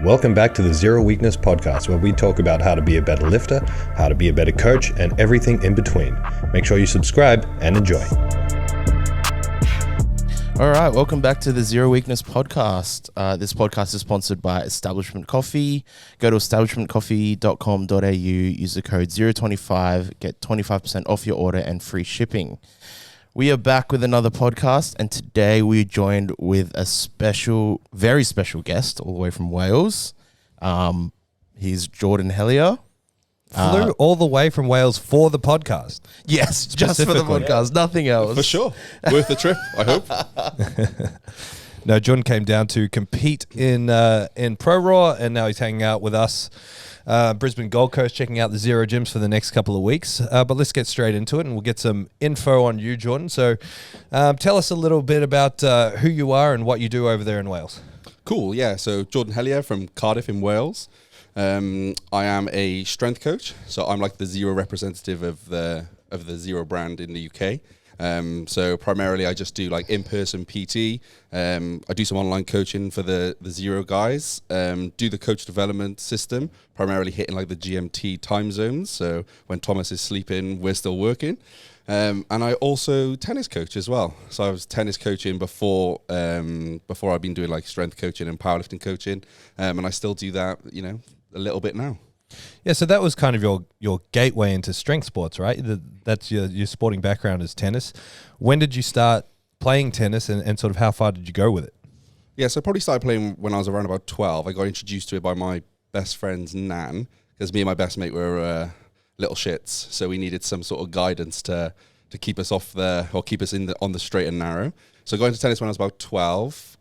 Welcome back to the Zero Weakness Podcast, where we talk about how to be a better lifter, how to be a better coach, and everything in between. Make sure you subscribe and enjoy. All right, welcome back to the Zero Weakness Podcast. This podcast is sponsored by Establishment Coffee. Go to establishmentcoffee.com.au, use the code 025, get 25% off your order and free shipping. We are back with another podcast, and today we're joined with a special, very special guest all the way from Wales. He's Jordan Helyer. Flew all the way from Wales for the podcast. Yes, just for the podcast, nothing else. For sure. Worth the trip, I hope. No, Jordan came down to compete in Pro Raw, and now he's hanging out with us. Brisbane Gold Coast, checking out the Zero gyms for the next couple of weeks. But let's get straight into it, and we'll get some info on you, Jordan. So tell us a little bit about who you are and what you do over there in Wales. Cool, yeah. So Jordan Helyer from Cardiff in Wales. I am a strength coach, so I'm like the Zero representative of the Zero brand in the UK. So primarily I just do like in-person PT. I do some online coaching for the Zero guys, do the coach development system, primarily hitting like the GMT time zones. So when Thomas is sleeping, we're still working. And I also tennis coach as well. So I was tennis coaching before I've been doing like strength coaching and powerlifting coaching. And I still do that, a little bit now. Yeah, so that was kind of your gateway into strength sports, right? That's your sporting background is tennis. When did you start playing tennis, and sort of how far did you go with it? Yeah, so I probably started playing when I was around about 12. I got introduced to it by my best friend's nan, because me and my best mate were little shits, so we needed some sort of guidance to keep us keep us on the straight and narrow. So going to tennis when I was about 12,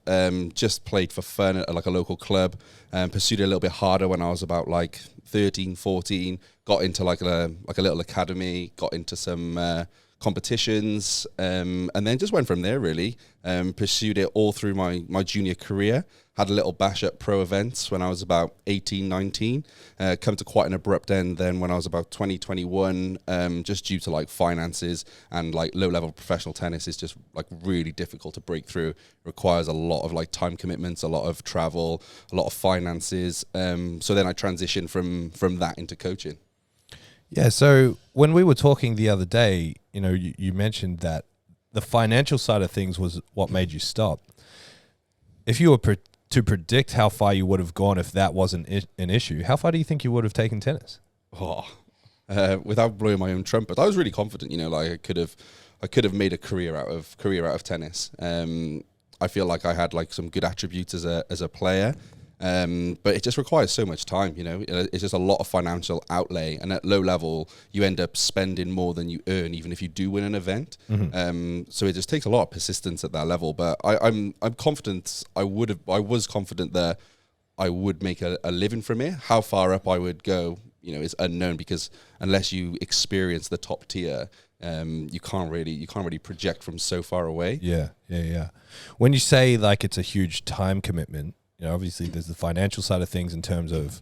just played for fun at like a local club, pursued it a little bit harder when I was about like 13, 14, got into like a little academy, got into some competitions, and then just went from there really. Pursued it all through my junior career. Had a little bash at pro events when I was about 18, 19. Come to quite an abrupt end then when I was about 20, 21, just due to like finances and like low-level professional tennis is just like really difficult to break through. It requires a lot of like time commitments, a lot of travel, a lot of finances. So then I transitioned from that into coaching. Yeah, so when we were talking the other day, you mentioned that the financial side of things was what made you stop. If you were to predict how far you would have gone if that wasn't an issue, how far do you think you would have taken tennis? Without blowing my own trumpet, I was really confident. Like I could have made a career out of tennis. I feel like I had like some good attributes as a player. But it just requires so much time, It's just a lot of financial outlay, and at low level, you end up spending more than you earn, even if you do win an event. Mm-hmm. So it just takes a lot of persistence at that level. But I'm confident. I was confident that I would make a living from it. How far up I would go, is unknown, because unless you experience the top tier, you can't really project from so far away. Yeah. When you say like it's a huge time commitment, obviously there's the financial side of things in terms of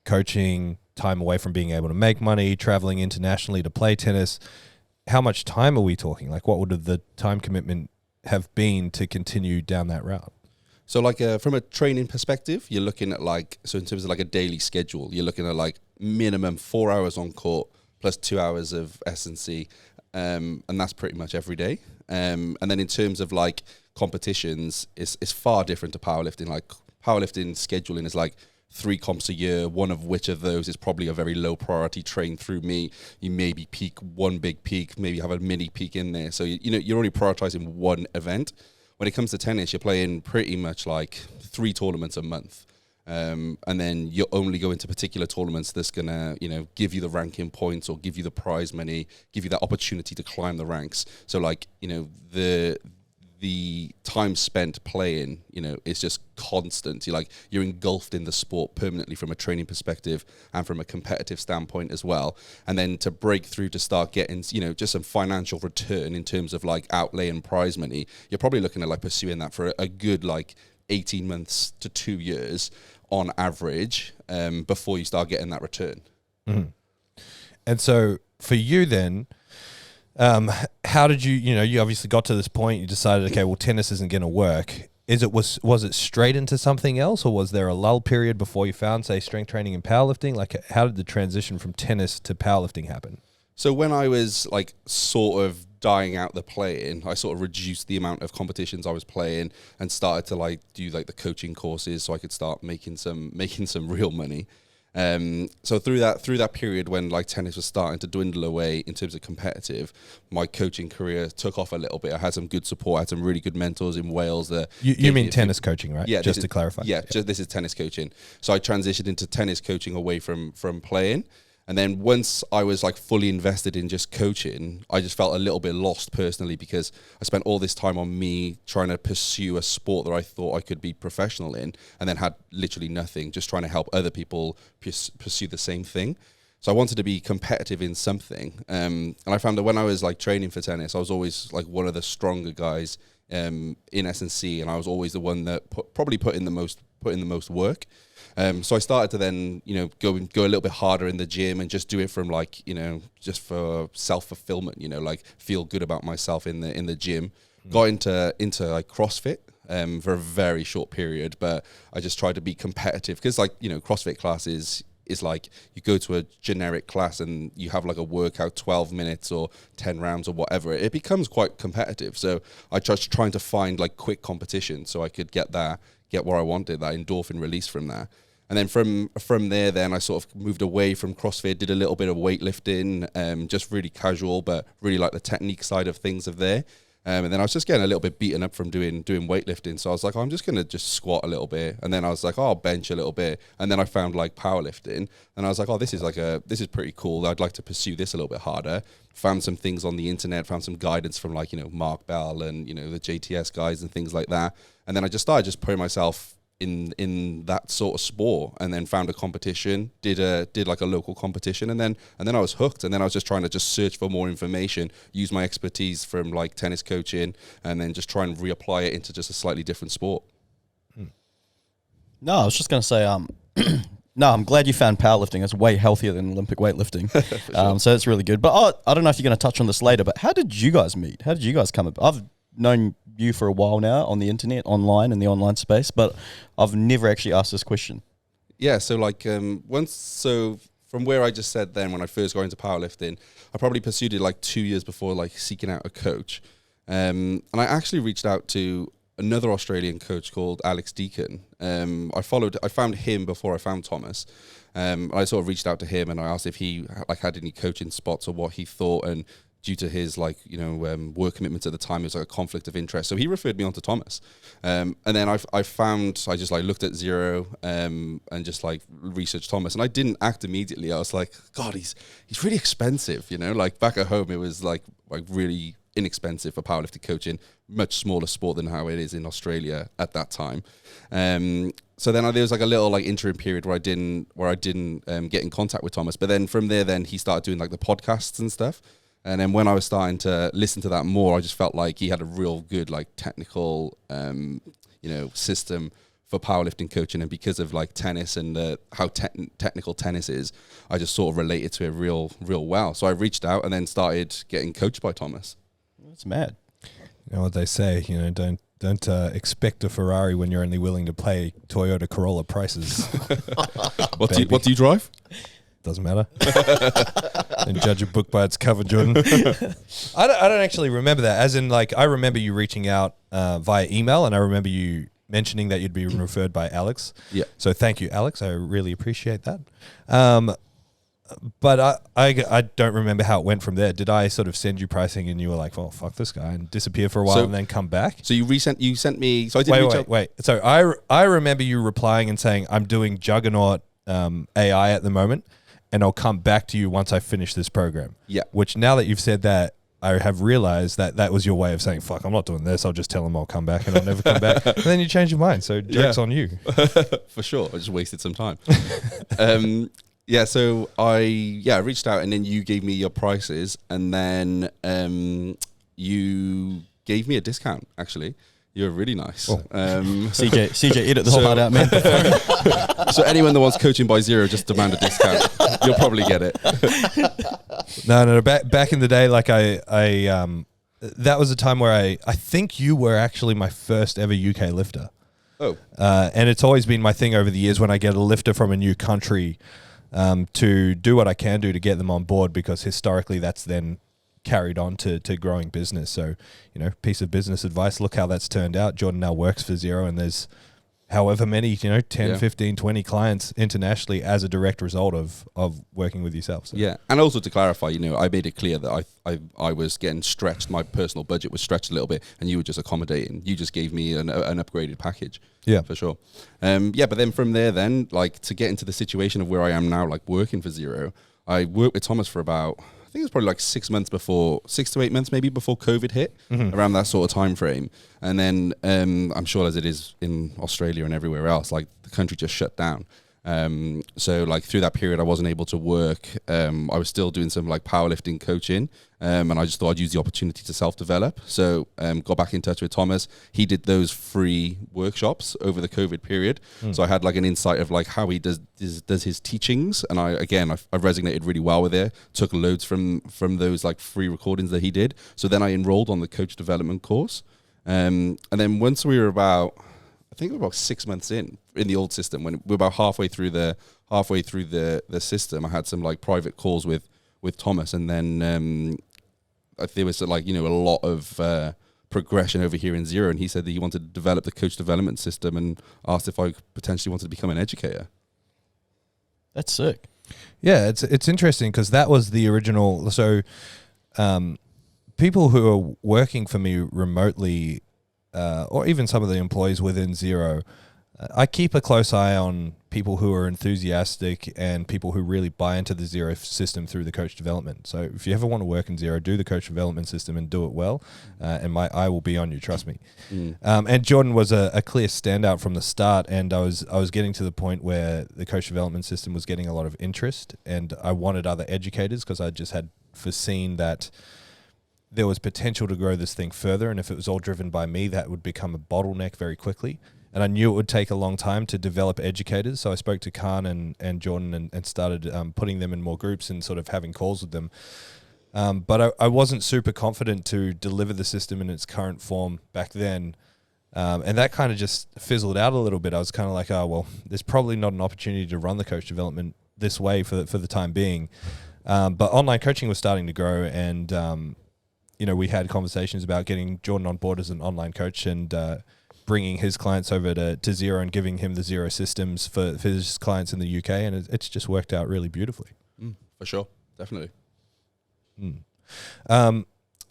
coaching, time away from being able to make money, traveling internationally to play tennis. How much time are we talking? Like, what would the time commitment have been to continue down that route? So like from a training perspective, you're looking at in terms of like a daily schedule, you're looking at like minimum 4 hours on court plus 2 hours of S&C. And that's pretty much every day. And then in terms of like competitions, it's far different to powerlifting. Like powerlifting scheduling is like 3 comps a year, one of which of those is probably a very low priority train through me. You maybe peak one big peak, maybe have a mini peak in there. So, you're only prioritizing one event. When it comes to tennis, you're playing pretty much like 3 tournaments a month. And then you only go into particular tournaments that's going to, give you the ranking points or give you the prize money, give you that opportunity to climb the ranks. So like, the time spent playing, is just constant. You're engulfed in the sport permanently from a training perspective and from a competitive standpoint as well. And then to break through to start getting, just some financial return in terms of like outlay and prize money, you're probably looking at like pursuing that for a good like 18 months to 2 years on average, before you start getting that return. Mm-hmm. And so for you then, how did you obviously got to this point, you decided, okay, well, tennis isn't going to work. was it straight into something else, or was there a lull period before you found, say, strength training and powerlifting? Like, how did the transition from tennis to powerlifting happen? So when I was like sort of dying out the playing, I sort of reduced the amount of competitions I was playing and started to like do like the coaching courses so I could start making some real money. So through that period when like tennis was starting to dwindle away in terms of competitive, my coaching career took off a little bit. I had some good support. I had some really good mentors in Wales. That you mean tennis coaching, right? Yeah, just to clarify. Yeah, this is tennis coaching. So I transitioned into tennis coaching away from playing. And then once I was like fully invested in just coaching, I just felt a little bit lost personally because I spent all this time on me trying to pursue a sport that I thought I could be professional in, and then had literally nothing, just trying to help other people pursue the same thing. So I wanted to be competitive in something. And I found that when I was like training for tennis, I was always like one of the stronger guys in S&C, and I was always the one that probably put in the most work. So I started to then, go a little bit harder in the gym and just do it from like, just for self-fulfillment, like feel good about myself in the gym. Got into like CrossFit for a very short period, but I just tried to be competitive because like, CrossFit classes is like you go to a generic class and you have like a workout 12 minutes or 10 rounds or whatever. It becomes quite competitive. So I just trying to find like quick competition so I could get where I wanted, that endorphin release from that. And then from there, then I sort of moved away from CrossFit, did a little bit of weightlifting, just really casual, but really like the technique side of things there. And then I was just getting a little bit beaten up from doing weightlifting. So I was like, I'm just going to just squat a little bit. And then I was like, I'll bench a little bit. And then I found like powerlifting. And I was like, this is pretty cool. I'd like to pursue this a little bit harder. Found some things on the internet, found some guidance from like, Mark Bell and, the JTS guys and things like that. And then I just started just putting myself in that sort of sport, and then found a competition, did like a local competition, and then I was hooked. And then I was just trying to just search for more information, use my expertise from like tennis coaching, and then just try and reapply it into just a slightly different sport. No, I was just going to say, no, I'm glad you found powerlifting. It's way healthier than Olympic weightlifting. Sure. So it's really good. But I don't know if you're going to touch on this later, but how did you guys meet? How did you guys come up? I've known you for a while now on the internet, online, in the online space, but I've never actually asked this question. Yeah, so like from where I just said then, when I first got into powerlifting, I probably pursued it like 2 years before like seeking out a coach. And I actually reached out to another Australian coach called Alex Deacon. I found him before I found Thomas. I sort of reached out to him and I asked if he like had any coaching spots or what he thought, and due to his work commitments at the time, it was like a conflict of interest. So he referred me on to Thomas. And then I just like looked at Zero and just like researched Thomas, and I didn't act immediately. I was like, God, he's really expensive, like back at home, it was like really inexpensive for powerlifting coaching, much smaller sport than how it is in Australia at that time. So then there was like a little like interim period where I didn't get in contact with Thomas. But then from there, then he started doing like the podcasts and stuff. And then when I was starting to listen to that more, I just felt like he had a real good like technical, system for powerlifting coaching. And because of like tennis and how technical tennis is, I just sort of related to it real well. So I reached out and then started getting coached by Thomas. That's mad. You know what they say, don't expect a Ferrari when you're only willing to pay Toyota Corolla prices. What do you drive? Doesn't matter. And judge a book by its cover, Jordan. I don't actually remember that. As in, like, I remember you reaching out via email, and I remember you mentioning that you'd be referred by Alex. Yeah. So thank you, Alex. I really appreciate that. But I don't remember how it went from there. Did I sort of send you pricing and you were like, well, fuck this guy, and disappear for a while and then come back? So you sent me. So I did reach out. Wait. So I remember you replying and saying, I'm doing Juggernaut AI at the moment, and I'll come back to you once I finish this program. Yeah. Which now that you've said that, I have realized that was your way of saying, fuck, I'm not doing this. I'll just tell them I'll come back and I'll never come back. And then you change your mind. So joke's on you. For sure. I just wasted some time. So I reached out, and then you gave me your prices, and then you gave me a discount, actually. You're really nice. Oh. CJ, edit the whole part out, man. So anyone that wants coaching by Zero, just demand a discount. You'll probably get it. No. Back in the day, like I that was a time where I think you were actually my first ever UK lifter. Oh, And it's always been my thing over the years when I get a lifter from a new country to do what I can do to get them on board, because historically that's then carried on to growing business. So, piece of business advice, look how that's turned out. Jordan now works for Zero, and there's however many, 10, 15, 20 clients internationally as a direct result of working with yourself. So. yeah. And also to clarify, I made it clear that I was getting stretched. My personal budget was stretched a little bit, and you were just accommodating. You just gave me an upgraded package. Yeah. For sure. But then from there, to get into the situation of where I am now, like working for Zero, I worked with Thomas for about, I think it was probably like 6 to 8 months maybe before COVID hit, around that sort of time frame. And then I'm sure as it is in Australia and everywhere else, like the country just shut down. So like through that period, I wasn't able to work. I was still doing some like powerlifting coaching, and I just thought I'd use the opportunity to self-develop. So got back in touch with Thomas. He did those free workshops over the COVID period. So I had like an insight of like how he does his teachings, and I resonated really well with it. Took loads from those like free recordings that he did. So then I enrolled on the coach development course, and then once we were about, I think we were about 6 months in the old system, when we're about halfway through the system, I had some like private calls with Thomas, and then there was like a lot of progression over here in Zero, and he said that he wanted to develop the coach development system and asked if I potentially wanted to become an educator. That's sick. Yeah, it's interesting because that was the original. So people who are working for me remotely, or even some of the employees within Zero, I keep a close eye on people who are enthusiastic and people who really buy into the Zero system through the coach development. So if you ever want to work in Zero, do the coach development system and do it well, and my eye will be on you, trust me. And Jordan was a clear standout from the start, and I was getting to the point where the coach development system was getting a lot of interest, and I wanted other educators because I just had foreseen that there was potential to grow this thing further, and if it was all driven by me, that would become a bottleneck very quickly. And I knew it would take a long time to develop educators. So I spoke to Khan and Jordan and started putting them in more groups and sort of having calls with them. But I wasn't super confident to deliver the system in its current form back then. And that kind of just fizzled out a little bit. I was kind of like, oh, well, there's probably not an opportunity to run the coach development this way for the time being. But online coaching was starting to grow, and we had conversations about getting Jordan on board as an online coach and bringing his clients over to Zero and giving him the Zero systems for his clients in the UK, and it's just worked out really beautifully. For sure, definitely.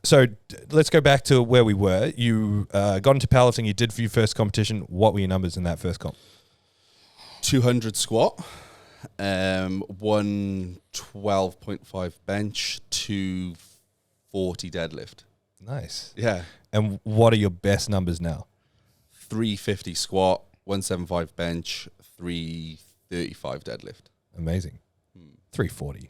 So let's go back to where we were. You got into powerlifting. You did for your first competition. What were your numbers in that first comp? 200 squat, 112.5 bench, 240 deadlift. Nice. Yeah. And what are your best numbers now? 350 squat, 175 bench, 335 deadlift. Amazing. 340.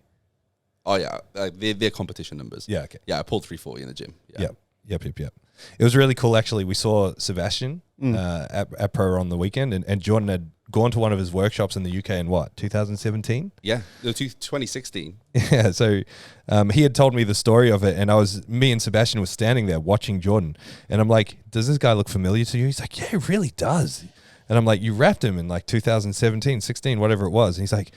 Oh yeah, they're competition numbers. Yeah, okay. Yeah, I pulled 340 in the gym. Yeah. Yep. It was really cool, actually. We saw Sebastian at Pro on the weekend, and Jordan had gone to one of his workshops in the UK in 2017? Yeah, 2016. Yeah, so he had told me the story of it, and me and Sebastian were standing there watching Jordan, and I'm like, does this guy look familiar to you? He's like, yeah, it really does. And I'm like, you wrapped him in like 2017, 16, whatever it was. And he's like,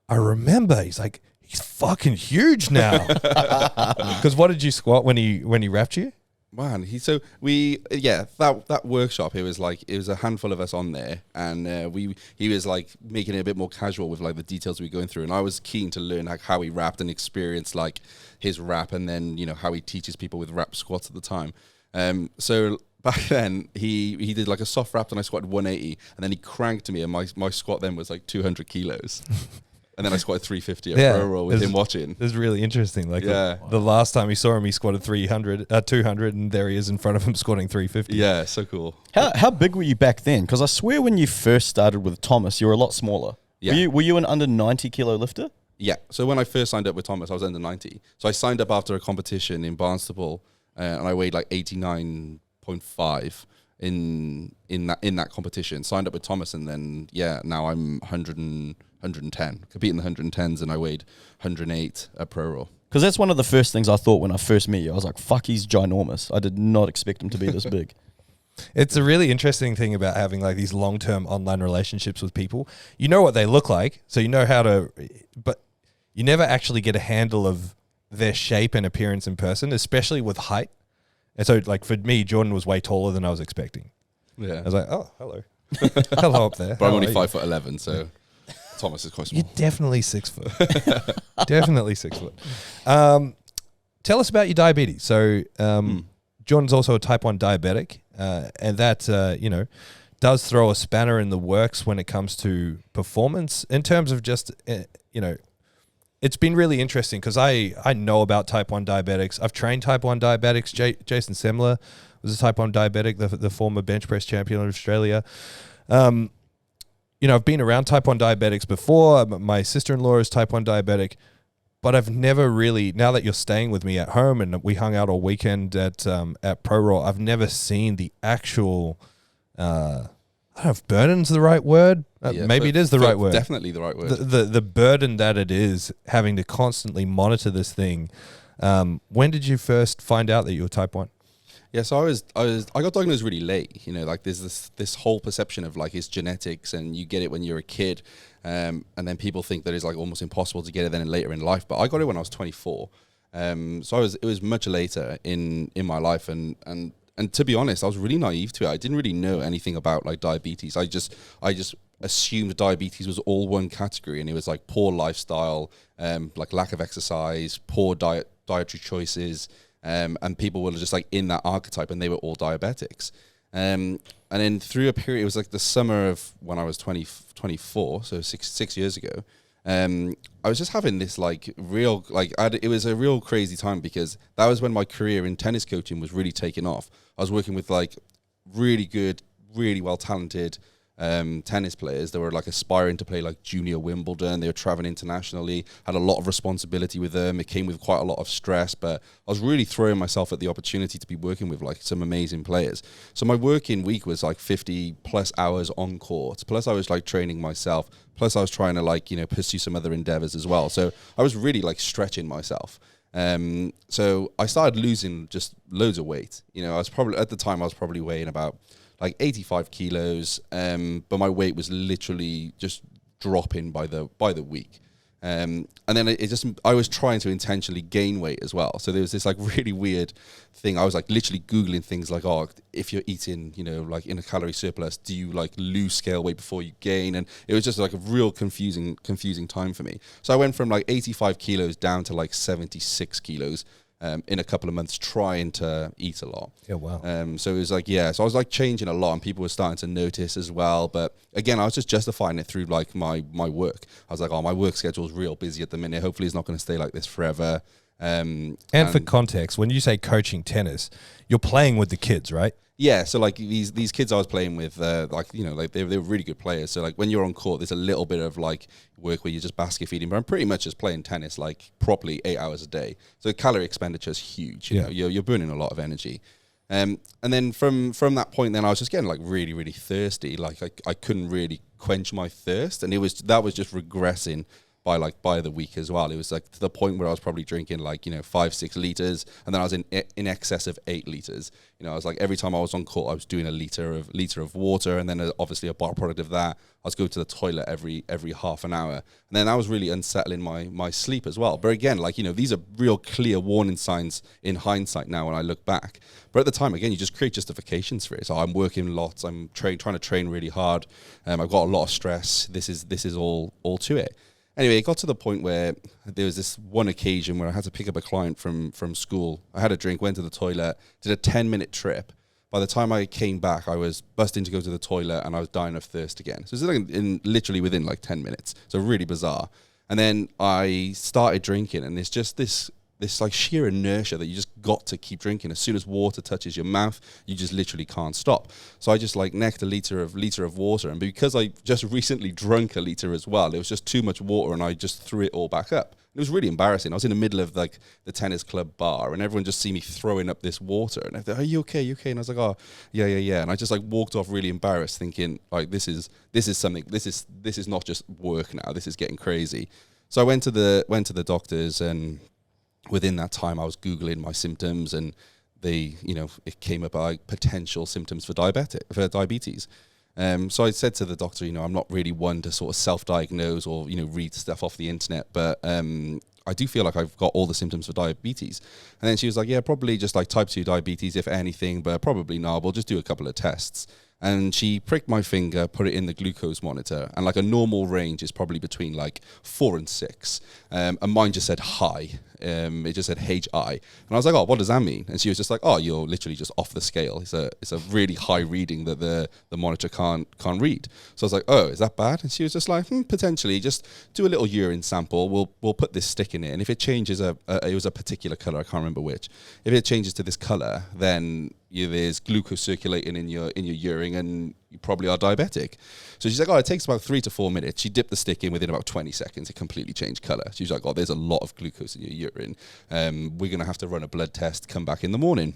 I remember. He's like, he's fucking huge now. Because what did you squat when he wrapped you? Man, that workshop, it was a handful of us on there, and he was like making it a bit more casual with like the details we were going through, and I was keen to learn like how he wrapped and experience like his wrap, and then how he teaches people with wrap squats at the time. So back then he did like a soft wrap, and I squatted 180, and then he cranked me, and my squat then was like 200 kilos. And then I squatted 350 at pro roll with him watching. This is really interesting. Like the last time we saw him, he squatted 200, and there he is in front of him squatting 350. Yeah, so cool. How big were you back then? Because I swear when you first started with Thomas, you were a lot smaller. Yeah. Were you an under 90 kilo lifter? Yeah. So when I first signed up with Thomas, I was under 90. So I signed up after a competition in Barnstaple, and I weighed like 89.5 in that competition. Signed up with Thomas, and then now I'm 110, competing in the 110s, and I weighed 108 at pro roll. Because that's one of the first things I thought when I first met you. I was like, fuck, he's ginormous. I did not expect him to be this big. It's a really interesting thing about having like these long-term online relationships with people. You know what they look like, so you know how to, but you never actually get a handle of their shape and appearance in person, especially with height. And so like for me, Jordan was way taller than I was expecting. Yeah. I was like, oh, hello. Hello up there. But I'm How only are you? 5'11", so Thomas is quite small. You're definitely 6 foot. Definitely 6 foot. Tell us about your diabetes. So Jordan's also a type 1 diabetic, and that, does throw a spanner in the works when it comes to performance in terms of just, it's been really interesting because I know about type 1 diabetics. I've trained type 1 diabetics. Jason Semler was a type 1 diabetic, the former bench press champion of Australia. I've been around type 1 diabetics before. My sister-in-law is type 1 diabetic, but I've never really, now that you're staying with me at home and we hung out all weekend at Pro Raw, I've never seen the actual, I don't know if burden's the right word. Maybe it is the right word. Definitely the right word. The burden that it is having to constantly monitor this thing. When did you first find out that you were type 1? Yeah, so I got diagnosed really late. There's this whole perception of like it's genetics and you get it when you're a kid, and then people think that it's like almost impossible to get it then later in life. But I got it when I was 24, so it was much later in my life, and to be honest, I was really naive to it. I didn't really know anything about like diabetes. I just assumed diabetes was all one category, and it was like poor lifestyle, like lack of exercise, poor dietary choices. And people were just like in that archetype, and they were all diabetics. And then through a period, it was like the summer of when I was 24, so six years ago. I was just having this like real, it was a real crazy time because that was when my career in tennis coaching was really taking off. I was working with like really good, really well talented tennis players that were like aspiring to play like junior Wimbledon. They were traveling internationally, had a lot of responsibility with them. It came with quite a lot of stress, but I was really throwing myself at the opportunity to be working with like some amazing players. So my working week was like 50 plus hours on court, plus I was like training myself, plus I was trying to pursue some other endeavors as well. So I was really like stretching myself. So I started losing just loads of weight. I was probably, at the time I was probably weighing about like 85 kilos, but my weight was literally just dropping by the week. And then I was trying to intentionally gain weight as well. So there was this like really weird thing. I was like literally Googling things like, oh, if you're eating, like in a calorie surplus, do you like lose scale weight before you gain? And it was just like a real confusing time for me. So I went from like 85 kilos down to like 76 kilos. In a couple of months trying to eat a lot. Yeah, wow. So it was like, so I was like changing a lot and people were starting to notice as well. But again, I was just justifying it through like my work. I was like, oh, my work schedule is real busy at the minute. Hopefully it's not going to stay like this forever. And for context, when you say coaching tennis, you're playing with the kids, right? Yeah, so like these kids I was playing with, they were really good players. So like when you're on court, there's a little bit of like work where you're just basket feeding, but I'm pretty much just playing tennis like properly 8 hours a day. So calorie expenditure is huge. You know, you're burning a lot of energy. And then from that point, then I was just getting like really, really thirsty. Like I couldn't really quench my thirst, and that was just regressing by the week as well. It was like to the point where I was probably drinking like 5-6 liters, and then I was in excess of 8 liters. I was like every time I was on court I was doing a liter of water, and then obviously a byproduct of that I was going to the toilet every half an hour, and then that was really unsettling my sleep as well. But again, like these are real clear warning signs in hindsight now when I look back. But at the time, again, you just create justifications for it. So I'm working lots, I'm trying to train really hard, I've got a lot of stress. This is all to it. Anyway, it got to the point where there was this one occasion where I had to pick up a client from school. I had a drink, went to the toilet, did a 10-minute trip. By the time I came back, I was busting to go to the toilet and I was dying of thirst again. So it was like literally within like 10 minutes. So really bizarre. And then I started drinking, and there's just this like sheer inertia that you just got to keep drinking. As soon as water touches your mouth, you just literally can't stop. So I just like necked a liter of water, and because I just recently drunk a liter as well, it was just too much water, and I just threw it all back up. It was really embarrassing. I was in the middle of like the tennis club bar, and everyone just see me throwing up this water, and they're, "Are you okay? You okay?" And I was like, "Oh, yeah." And I just like walked off really embarrassed, thinking like, this is something. This is not just work now. This is getting crazy. So I went to the doctors, and within that time, I was Googling my symptoms, and it came up like potential symptoms for diabetes. So I said to the doctor, I'm not really one to sort of self-diagnose or, read stuff off the internet, but I do feel like I've got all the symptoms for diabetes. And then she was like, yeah, probably just like type 2 diabetes, if anything, but probably not. We'll just do a couple of tests. And she pricked my finger, put it in the glucose monitor, and like a normal range is probably between like 4 and 6. And mine just said high. It just said HI. And I was like, oh, what does that mean? And she was just like, oh, you're literally just off the scale. It's a really high reading that the monitor can't read. So I was like, oh, is that bad? And she was just like, potentially, just do a little urine sample. We'll put this stick in it. And if it changes, it was a particular color, I can't remember which. If it changes to this color, then there's glucose circulating in your urine, and you probably are diabetic. So she's like, oh, it takes about 3 to 4 minutes. She dipped the stick in within about 20 seconds. It completely changed color. She was like, oh, there's a lot of glucose in your urine. We're going to have to run a blood test, come back in the morning.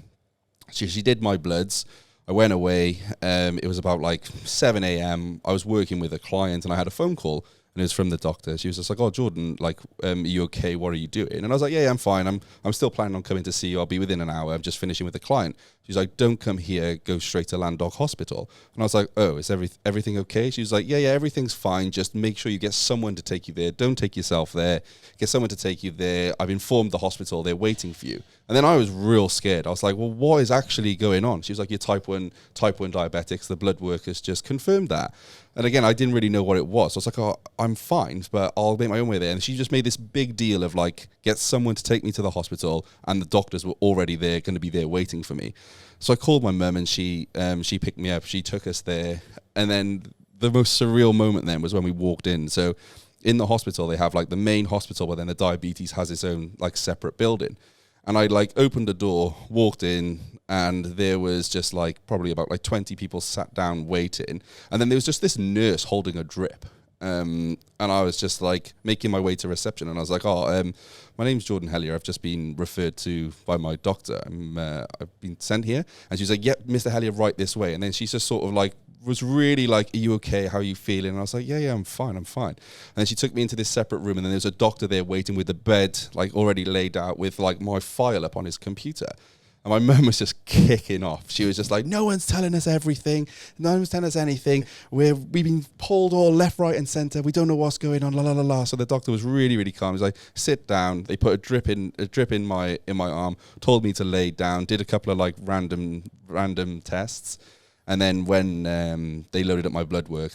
She did my bloods. I went away. It was about like 7 a.m. I was working with a client, and I had a phone call. And it was from the doctor. She was just like, oh, Jordan, like, are you okay? What are you doing? And I was like, yeah, I'm fine. I'm still planning on coming to see you. I'll be within an hour. I'm just finishing with the client. She's like, don't come here. Go straight to Landog Hospital. And I was like, oh, is everything okay? She was like, yeah, everything's fine. Just make sure you get someone to take you there. Don't take yourself there. Get someone to take you there. I've informed the hospital. They're waiting for you. And then I was real scared. I was like, well, what is actually going on? She was like, you're type 1 diabetics. The blood workers just confirmed that. And again, I didn't really know what it was. So I was like, oh, I'm fine, but I'll make my own way there. And she just made this big deal of like, get someone to take me to the hospital, and the doctors were already there, going to be there waiting for me. So I called my mum, and she picked me up. She took us there. And then the most surreal moment then was when we walked in. So in the hospital, they have like the main hospital, but then the diabetes has its own like separate building. And I like opened the door, walked in, and there was just like probably about like 20 people sat down waiting. And then there was just this nurse holding a drip. And I was just like making my way to reception, and I was like, oh, my name's Jordan Helyer. I've just been referred to by my doctor. I've been sent here. And she was like, yep, Mr. Helyer, right this way. And then she's just sort of like, was really like, are you okay? How are you feeling? And I was like, yeah, I'm fine. And then she took me into this separate room, and then there was a doctor there waiting with the bed like already laid out with like my file up on his computer. And my mum was just kicking off. She was just like, no one's telling us everything. No one's telling us anything. We've been pulled all left, right, and centre. We don't know what's going on. La la la la. So the doctor was really, really calm. He was like, sit down. They put a drip in my arm. Told me to lay down. Did a couple of like random tests. And then when they loaded up my blood work,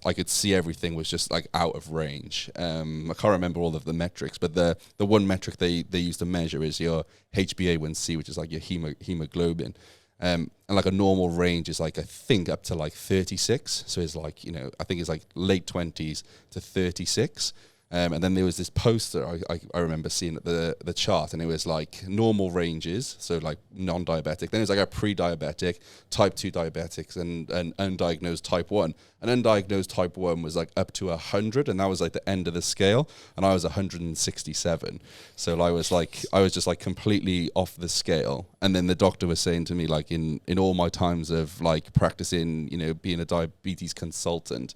I could see everything was just like out of range. I can't remember all of the metrics, but the one metric they use to measure is your HbA1c, which is like your hemoglobin. And like a normal range is like, I think up to like 36. So it's like, I think it's like late 20s to 36. And then there was this poster I remember seeing at the chart, and it was like normal ranges, so like non-diabetic. Then it was like a pre-diabetic, type 2 diabetics, and undiagnosed type 1. And undiagnosed type 1 was like up to 100, and that was like the end of the scale, and I was 167. So I was just like completely off the scale. And then the doctor was saying to me, like in all my times of like practicing, being a diabetes consultant,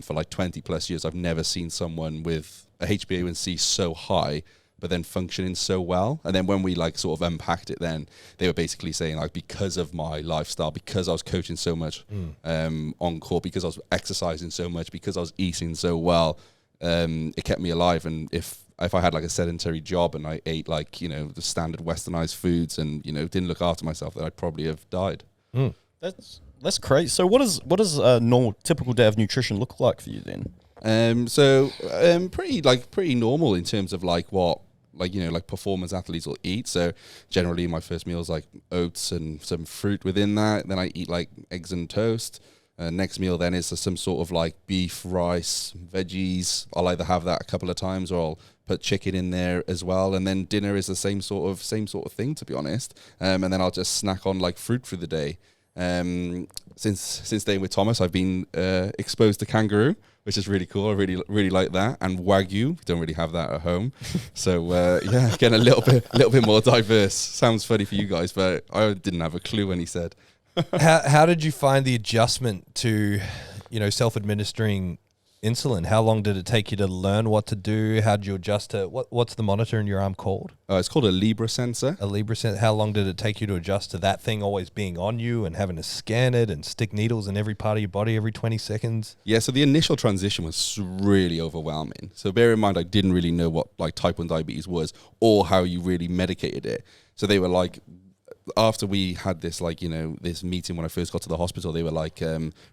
for like 20 plus years, I've never seen someone with a HbA1c so high, but then functioning so well. And then when we like sort of unpacked it, then they were basically saying like, because of my lifestyle, because I was coaching so much on court, because I was exercising so much, because I was eating so well, it kept me alive. And if I had like a sedentary job and I ate like, the standard westernized foods and, didn't look after myself, then I'd probably have died. That's crazy. So what does a normal, typical day of nutrition look like for you then? Pretty normal in terms of like what, like performance athletes will eat. So generally my first meal is like oats and some fruit within that. Then I eat like eggs and toast. Next meal then is some sort of like beef, rice, veggies. I'll either have that a couple of times, or I'll put chicken in there as well. And then dinner is the same sort of thing, to be honest. And then I'll just snack on like fruit through the day. Since staying with Thomas, I've been exposed to kangaroo, which is really cool. I really like that, and wagyu. We don't really have that at home, so getting a little bit more diverse. Sounds funny for you guys, but I didn't have a clue when he said. How did you find the adjustment to, self-administering insulin, how long did it take you to learn what to do? How did you adjust to what's the monitor in your arm called? It's called a Libra sensor. A Libra sensor. How long did it take you to adjust to that thing always being on you and having to scan it and stick needles in every part of your body every 20 seconds? Yeah, so the initial transition was really overwhelming. So bear in mind, I didn't really know what like type 1 diabetes was or how you really medicated it. So they were like, after we had this, like, you know, this meeting when I first got to the hospital, they were like,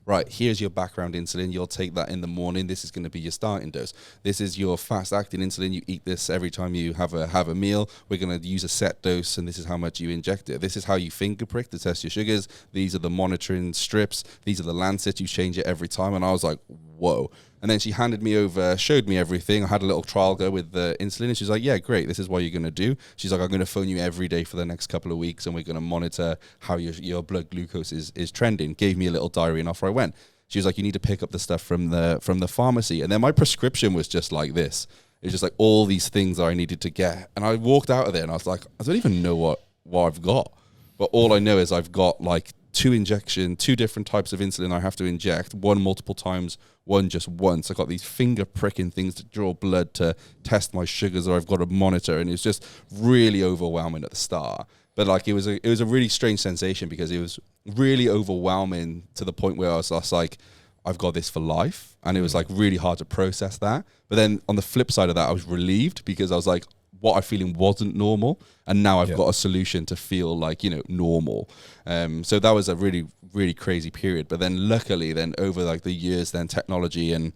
right, here's your background insulin. You'll take that in the morning. This is going to be your starting dose. This is your fast-acting insulin. You eat this every time you have a meal. We're going to use a set dose, and this is how much you inject it. This is how you finger prick to test your sugars. These are the monitoring strips. These are the lancets. You change it every time. And I was like, whoa. And then she handed me over, showed me everything. I had a little trial go with the insulin. And she's like, yeah, great. This is what you're going to do. She's like, I'm going to phone you every day for the next couple of weeks, and we're going to monitor how your blood glucose is trending. Gave me a little diary, and off I went. She was like, you need to pick up the stuff from the pharmacy. And then my prescription was just like this. It was just like all these things that I needed to get. And I walked out of there, and I was like, I don't even know what I've got. But all I know is I've got like two different types of insulin I have to inject, one multiple times, one just once. I got these finger pricking things to draw blood to test my sugars, or I've got a monitor, and it's just really overwhelming at the start. But like it was a really strange sensation because it was really overwhelming to the point where I was just like, I've got this for life, and it was like really hard to process that. But then on the flip side of that, I was relieved because I was like, what I'm feeling wasn't normal, and now I've got a solution to feel like, you know, normal. So that was a really, really crazy period. But then luckily then over like the years, then technology and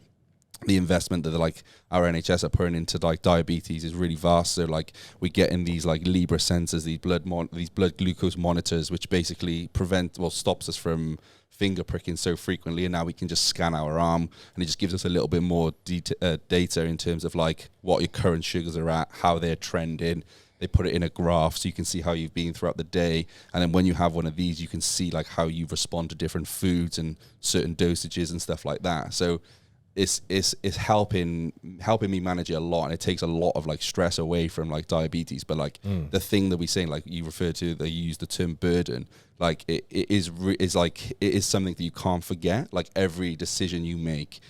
the investment that like our NHS are putting into like diabetes is really vast. So like we get in these like Libra sensors, these blood glucose monitors, which basically stops us from finger pricking so frequently, and now we can just scan our arm, and it just gives us a little bit more data in terms of like what your current sugars are at, how they're trending. They put it in a graph so you can see how you've been throughout the day, and then when you have one of these, you can see like how you respond to different foods and certain dosages and stuff like that. So it's helping me manage it a lot, and it takes a lot of like stress away from like diabetes. But like the thing that we say, like you refer to, that you use the term burden, like it is something that you can't forget. Like every decision you make,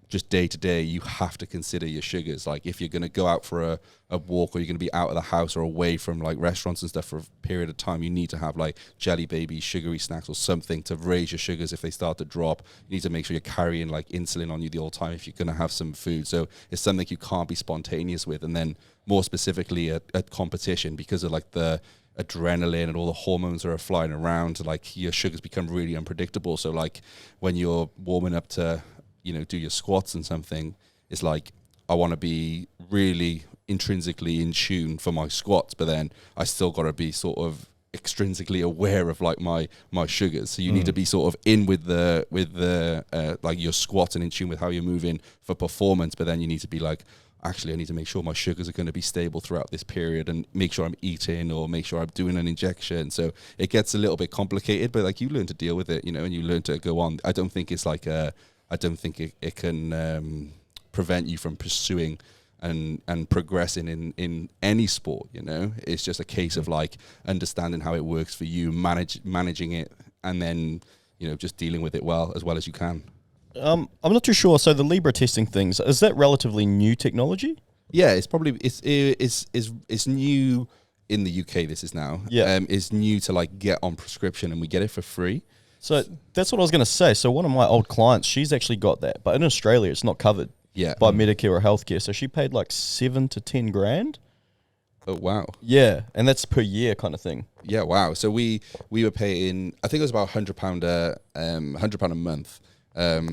just day to day, you have to consider your sugars. Like if you're going to go out for a walk, or you're going to be out of the house or away from like restaurants and stuff for a period of time, you need to have like jelly babies, sugary snacks, or something to raise your sugars if they start to drop. You need to make sure you're carrying like insulin on you the whole time if you're going to have some food. So it's something you can't be spontaneous with. And then more specifically at competition, because of like the adrenaline and all the hormones that are flying around, like your sugars become really unpredictable. So like when you're warming up to, you know, do your squats and something, it's like I want to be really intrinsically in tune for my squats, but then I still got to be sort of extrinsically aware of like my sugars. So you need to be sort of in with the like your squats and in tune with how you're moving for performance, but then you need to be like, actually I need to make sure my sugars are going to be stable throughout this period, and make sure I'm eating or make sure I'm doing an injection. So it gets a little bit complicated, but like you learn to deal with it, you know, and you learn to go on. I don't think it's like I don't think it can prevent you from pursuing and progressing in any sport, you know. It's just a case of like understanding how it works for you, managing it, and then, you know, just dealing with it as well as you can. I'm not too sure. So the Libra testing things, is that relatively new technology? Yeah, it's probably it's new in the UK. This is now. Yeah. It's new to like get on prescription, and we get it for free. So that's what I was going to say. So one of my old clients, she's actually got that, but in Australia, it's not covered by Medicare or healthcare. So she paid like 7 to 10 grand. Oh wow! Yeah, and that's per year kind of thing. Yeah, wow. So we were paying, I think it was about £100 a month.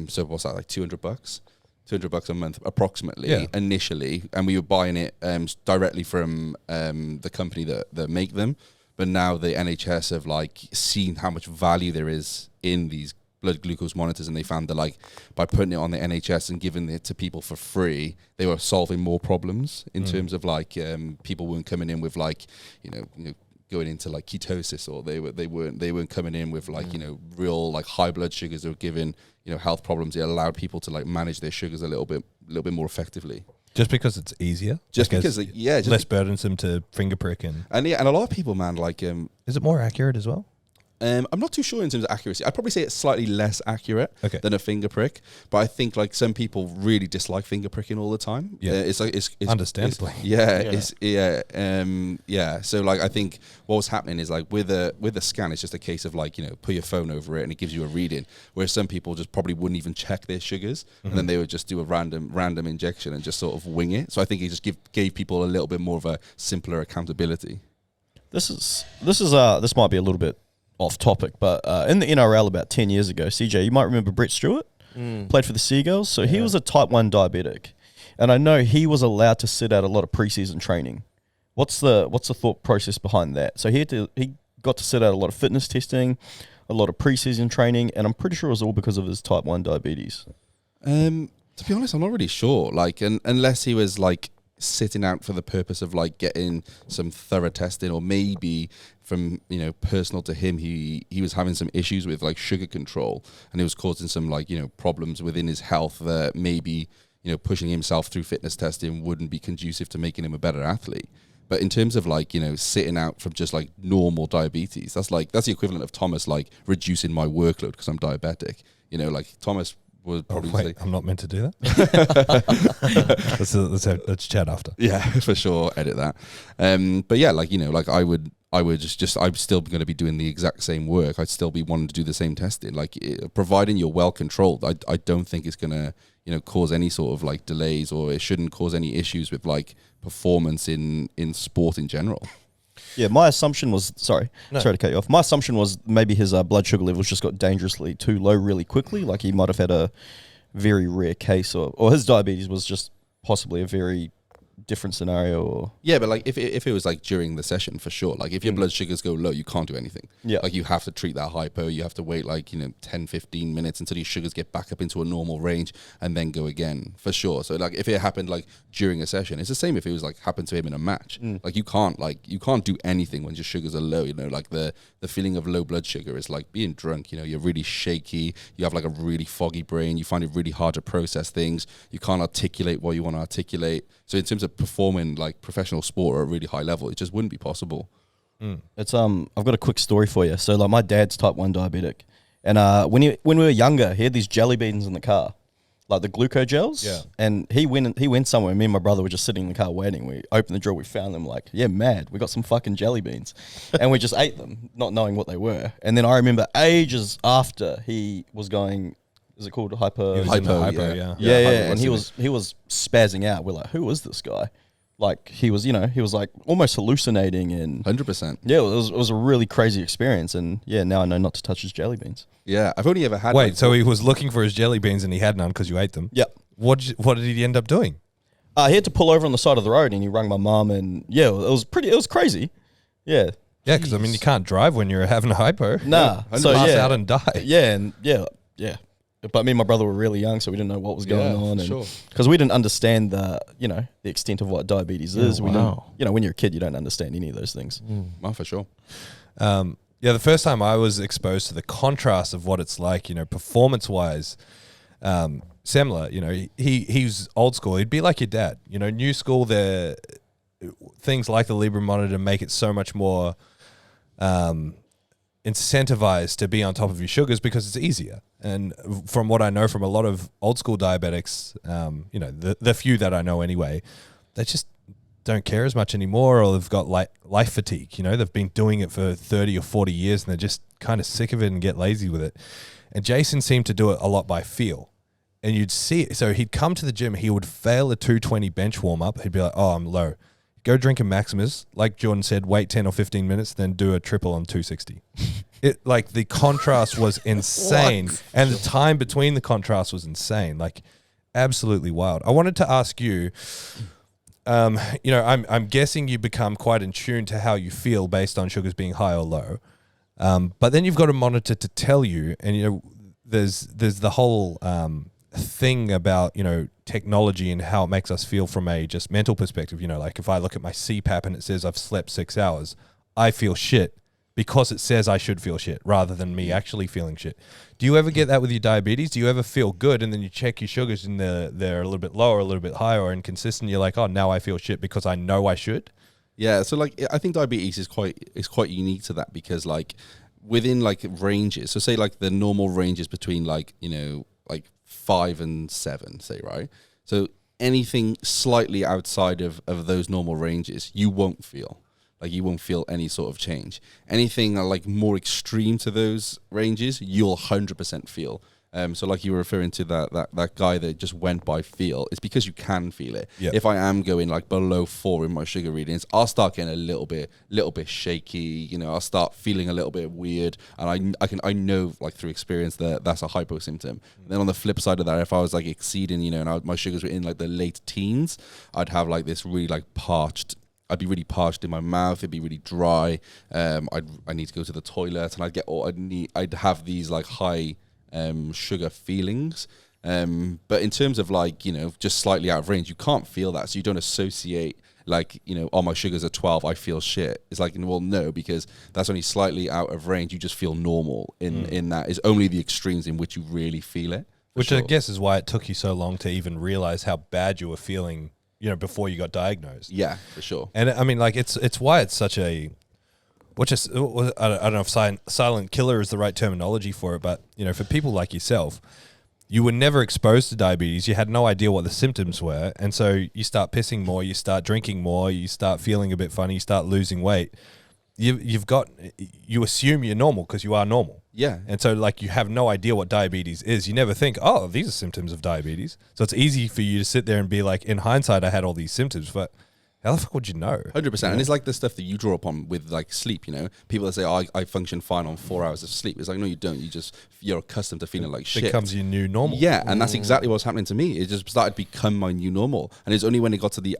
So what's that, like $200? $200 a month approximately initially, and we were buying it directly from the company that make them. But now the NHS have like seen how much value there is in these blood glucose monitors, and they found that like by putting it on the NHS and giving it to people for free, they were solving more problems in terms of like people weren't coming in with like you know going into like ketosis, or they weren't coming in with like you know real like high blood sugars. They were giving, you know, health problems. It allowed people to like manage their sugars a little bit more effectively. Just because it's easier? Just because less burdensome to finger prick and a lot of people, man, like... is it more accurate as well? I'm not too sure in terms of accuracy. I'd probably say it's slightly less accurate than a finger prick, but I think like some people really dislike finger pricking all the time. Yeah, it's like it's understandably. So like I think what was happening is like with a scan, it's just a case of like put your phone over it and it gives you a reading. Whereas some people just probably wouldn't even check their sugars, and then they would just do a random injection and just sort of wing it. So I think it just gave people a little bit more of a simpler accountability. This might be a little bit off topic, but in the NRL about 10 years ago, CJ, you might remember Brett Stewart, played for the Seagulls. So he was a type 1 diabetic, and I know he was allowed to sit out a lot of preseason training. What's the thought process behind that? So he got to sit out a lot of fitness testing, a lot of preseason training, and I'm pretty sure it was all because of his type 1 diabetes. To be honest, I'm not really sure. Like, unless he was like sitting out for the purpose of like getting some thorough testing, or maybe from personal to him, he was having some issues with like sugar control, and it was causing some like problems within his health that maybe pushing himself through fitness testing wouldn't be conducive to making him a better athlete. But in terms of like sitting out from just like normal diabetes, that's the equivalent of Thomas like reducing my workload because I'm diabetic. Like Thomas would probably say, I'm not meant to do that. let's chat after. Yeah, for sure. Edit that. But yeah, like I would just I'm still going to be doing the exact same work. I'd still be wanting to do the same testing. Like providing you're well controlled, I don't think it's going to cause any sort of like delays, or it shouldn't cause any issues with like performance in sport in general. Yeah, my assumption was sorry to cut you off. My assumption was maybe his blood sugar levels just got dangerously too low really quickly. Like he might have had a very rare case, or his diabetes was just possibly a very different scenario. Or yeah, but like if it was like during the session, for sure. Like if your blood sugars go low, you can't do anything. Yeah, like you have to treat that hypo. You have to wait like 10-15 minutes until your sugars get back up into a normal range, and then go again, for sure. So like if it happened like during a session, it's the same if it was like happened to him in a match. Like you can't do anything when your sugars are low. Like the feeling of low blood sugar is like being drunk. You're really shaky, you have like a really foggy brain, you find it really hard to process things, you can't articulate what you want to articulate. So in terms of performing like professional sport at a really high level, it just wouldn't be possible. It's I've got a quick story for you. So like my dad's type 1 diabetic, and when we were younger, he had these jelly beans in the car, like the glucose gels. Yeah. And he went somewhere. Me and my brother were just sitting in the car waiting. We opened the drawer, we found them. Like, yeah, mad. We got some fucking jelly beans, and we just ate them, not knowing what they were. And then I remember ages after he was going. Is it called hyper? Hypo, Yeah. And he was spazzing out. We're like, who is this guy? Like he was like almost hallucinating, and 100%. Yeah, it was a really crazy experience. And yeah, now I know not to touch his jelly beans. Yeah, I've only ever had. Wait, so he was looking for his jelly beans and he had none because you ate them? Yeah. What did he end up doing? He had to pull over on the side of the road, and he rang my mum, and yeah, it was crazy. Yeah. Yeah, because I mean you can't drive when you're having a hypo. Nah, so pass out and die. Yeah, and yeah. But me and my brother were really young, so we didn't know what was going on, and sure. Because we didn't understand the extent of what diabetes is. We don't, when you're a kid, you don't understand any of those things. Oh, for sure. The first time I was exposed to the contrast of what it's like, performance wise, Semler, he's old school. He'd be like your dad. New school, the things like the Libre monitor make it so much more incentivized to be on top of your sugars because it's easier. And from what I know from a lot of old school diabetics, the few that I know anyway, they just don't care as much anymore, or they've got life fatigue. They've been doing it for 30 or 40 years and they're just kind of sick of it and get lazy with it. And Jason seemed to do it a lot by feel. And you'd see it. So he'd come to the gym, he would fail a 220 bench warm up. He'd be like, oh, I'm low. Go drink a Maximus. Like Jordan said, wait 10 or 15 minutes, then do a triple on 260. The contrast was insane. And the time between the contrast was insane. Like absolutely wild. I wanted to ask you, I'm guessing you become quite in tune to how you feel based on sugars being high or low. But then you've got a monitor to tell you, and there's the whole thing about technology and how it makes us feel from a just mental perspective. Like if I look at my CPAP and it says I've slept 6 hours, I feel shit because it says I should feel shit rather than me actually feeling shit. Do you ever get that with your diabetes? Do you ever feel good and then you check your sugars and they're a little bit lower, a little bit higher, or inconsistent? You're like, oh, now I feel shit because I know I should. Yeah, so like I think diabetes is quite unique to that, because like within like ranges. So say like the normal range is between like, you know, like 5 and 7, say, right? So anything slightly outside of those normal ranges, you won't feel. Like you won't feel any sort of change. Anything like more extreme to those ranges, you'll 100% feel. So like you were referring to that guy that just went by feel, it's because you can feel it. Yep. If I am going like below 4 in my sugar readings, I'll start getting a little bit shaky, you know, I'll start feeling a little bit weird, and I know like through experience that that's a hypo symptom. Then on the flip side of that, if I was like exceeding, you know, and my sugars were in like the late teens, I'd have like this really like I'd be really parched in my mouth. It'd be really dry. I need to go to the toilet, and I'd have these like high sugar feelings. But in terms of like, you know, just slightly out of range, you can't feel that. So you don't associate like, you know, oh, my sugar's at 12, I feel shit. It's like, well, no, because that's only slightly out of range. You just feel normal in that. It's only the extremes in which you really feel it. Which I guess is why it took you so long to even realize how bad you were feeling, you know, before you got diagnosed. Yeah, for sure. And I mean, like, it's why it's such a, I don't know if silent killer is the right terminology for it, but, you know, for people like yourself, you were never exposed to diabetes. You had no idea what the symptoms were. And so you start pissing more, you start drinking more, you start feeling a bit funny, you start losing weight. You assume you're normal because you are normal. Yeah. And so like you have no idea what diabetes is. You never think, oh, these are symptoms of diabetes. So it's easy for you to sit there and be like, in hindsight, I had all these symptoms, but how the fuck would you know? 100%. And it's like the stuff that you draw upon with like sleep, you know, people that say, oh, I function fine on 4 hours of sleep. It's like, no, you don't. You're accustomed to feeling like shit. It becomes your new normal. Yeah. And that's exactly what's happening to me. It just started to become my new normal. And it's only when it got to the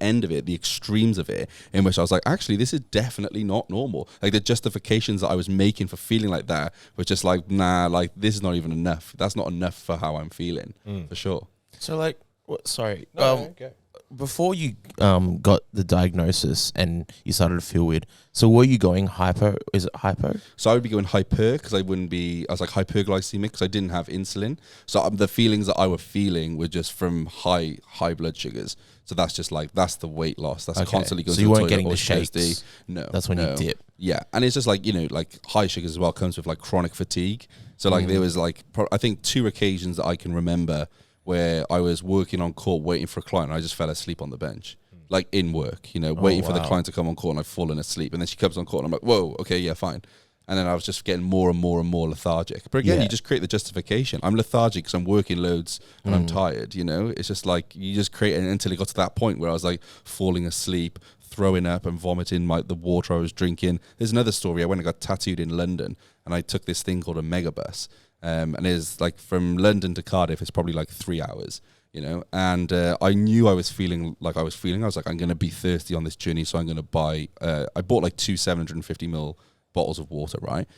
end of it, the extremes of it, in which I was like, actually, this is definitely not normal. Like the justifications that I was making for feeling like that were just like, nah, like this is not even enough. That's not enough for how I'm feeling, for sure. So like, sorry. Okay. Before you got the diagnosis and you started to feel weird, so were you going hypo? Is it hypo? So I would be going hyper because I was like hyperglycemic because I didn't have insulin. So the feelings that I were feeling were just from high blood sugars. So that's just like, that's the weight loss. That's constantly going to the toilet. So you weren't getting the shakes? No. That's when you dip. Yeah. And it's just like, you know, like high sugars as well comes with like chronic fatigue. So like there was like, I think 2 occasions that I can remember where I was working on court waiting for a client and I just fell asleep on the bench, like in work, you know, waiting for the client to come on court and I've fallen asleep. And then she comes on court and I'm like, whoa, okay, yeah, fine. And then I was just getting more and more and more lethargic. But again, you just create the justification. I'm lethargic because I'm working loads and I'm tired, you know? It's just like, you just create it until it got to that point where I was like falling asleep, throwing up and vomiting the water I was drinking. There's another story. I went and got tattooed in London and I took this thing called a megabus. And it's like from London to Cardiff, it's probably like 3 hours, you know. And I knew I was feeling like I was feeling. I was like, I'm going to be thirsty on this journey, so I'm going to buy. I bought like 2 750ml bottles of water, right?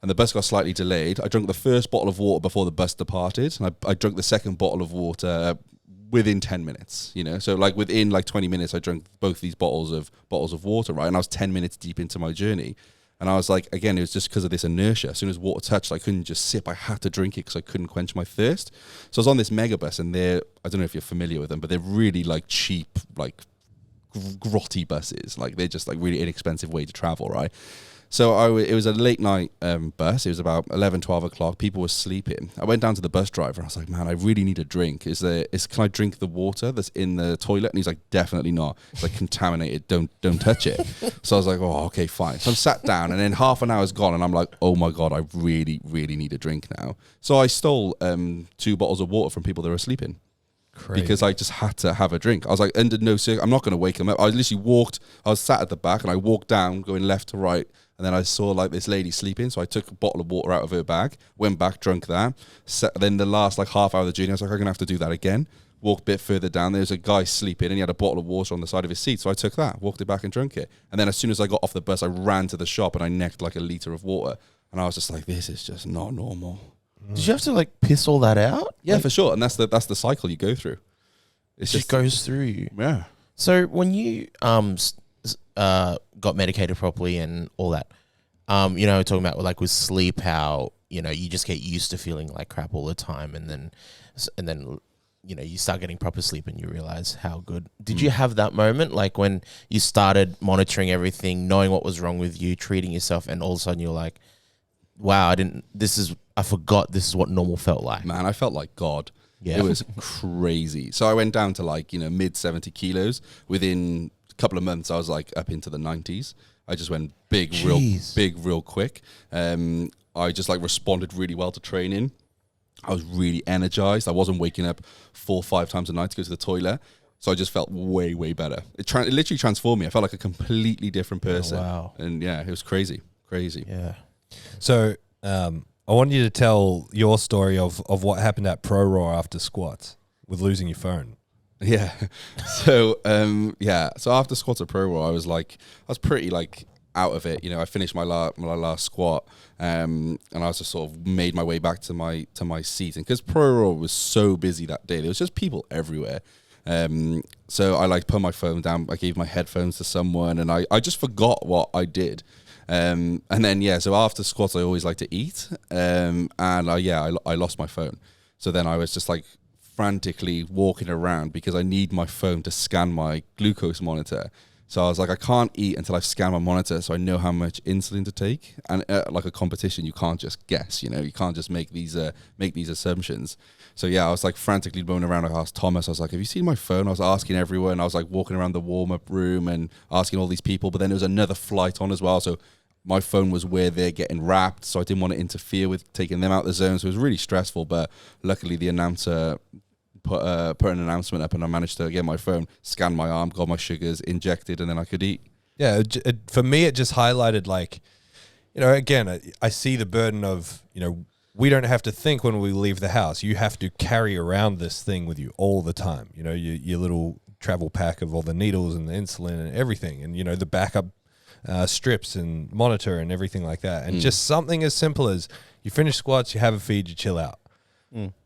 And the bus got slightly delayed. I drank the first bottle of water before the bus departed, and I drank the second bottle of water within 10 minutes, you know. So like within like 20 minutes, I drank both these bottles of water, right? And I was 10 minutes deep into my journey. And I was like, again, it was just because of this inertia. As soon as water touched, I couldn't just sip. I had to drink it because I couldn't quench my thirst. So I was on this megabus, and I don't know if you're familiar with them, but they're really like cheap, like grotty buses. Like they're just like really inexpensive way to travel, right? So it was a late night bus. It was about 11, 12 o'clock. People were sleeping. I went down to the bus driver. I was like, man, I really need a drink. Can I drink the water that's in the toilet? And he's like, definitely not. It's like contaminated. Don't touch it. So I was like, oh, okay, fine. So I'm sat down, and then half an hour's gone, and I'm like, oh my God, I really, really need a drink now. So I stole 2 bottles of water from people that were sleeping. Crazy. Because I just had to have a drink. I was like, under no circumstance, I'm not going to wake them up. I literally I was sat at the back, and I walked down, going left to right. And then I saw like this lady sleeping. So I took a bottle of water out of her bag, went back, drunk that. Then the last like half hour of the journey, I was like, I'm going to have to do that again. Walked a bit further down. There was a guy sleeping and he had a bottle of water on the side of his seat. So I took that, walked it back and drank it. And then as soon as I got off the bus, I ran to the shop and I necked like a litre of water. And I was just like, this is just not normal. Did you have to like piss all that out? Yeah, for sure. And that's the cycle you go through. It just goes through you. Yeah. So when you got medicated properly and all that, you know, talking about like with sleep, how, you know, you just get used to feeling like crap all the time, and then you start getting proper sleep and you realize how good. Did you have that moment, like when you started monitoring everything, knowing what was wrong with you, treating yourself, and all of a sudden you're like, wow, I forgot this is what normal felt like. Man, I felt like God. Yeah. It was crazy. So I went down to like, mid 70 kilos. Within a couple of months, I was like up into the 90s. I just went big, real quick. I just like responded really well to training. I was really energized. I wasn't waking up 4 or 5 times a night to go to the toilet. So I just felt way, way better. It literally transformed me. I felt like a completely different person. Oh, wow. And yeah, it was crazy. Yeah. So I want you to tell your story of what happened at Pro Raw after squats with losing your phone. Yeah. So, So after squats at Pro Raw, I was pretty like out of it. I finished my last squat, and I was just sort of made my way back to my seat. And because Pro Raw was so busy that day, there was just people everywhere. So I like put my phone down. I gave my headphones to someone, and I just forgot what I did. And then, so after squats, I always like to eat. And I lost my phone. So then I was just like frantically walking around because I need my phone to scan my glucose monitor. So I was like, I can't eat until I've scanned my monitor so I know how much insulin to take. And like a competition, you can't just guess, you can't just make these assumptions. So yeah, I was like frantically going around. I asked Thomas, I was like, have you seen my phone? I was asking everyone. I was like walking around the warm-up room and asking all these people. But then there was another flight on as well. So my phone was where they're getting wrapped. So I didn't want to interfere with taking them out of the zone. So it was really stressful. But luckily the announcer put an announcement up and I managed to get my phone, scan my arm, got my sugars injected, and then I could eat. Yeah, for me, it just highlighted like, again, I see the burden of, we don't have to think when we leave the house. You have to carry around this thing with you all the time. Your little travel pack of all the needles and the insulin and everything, and, the backup strips and monitor and everything like that. And just something as simple as you finish squats, you have a feed, you chill out.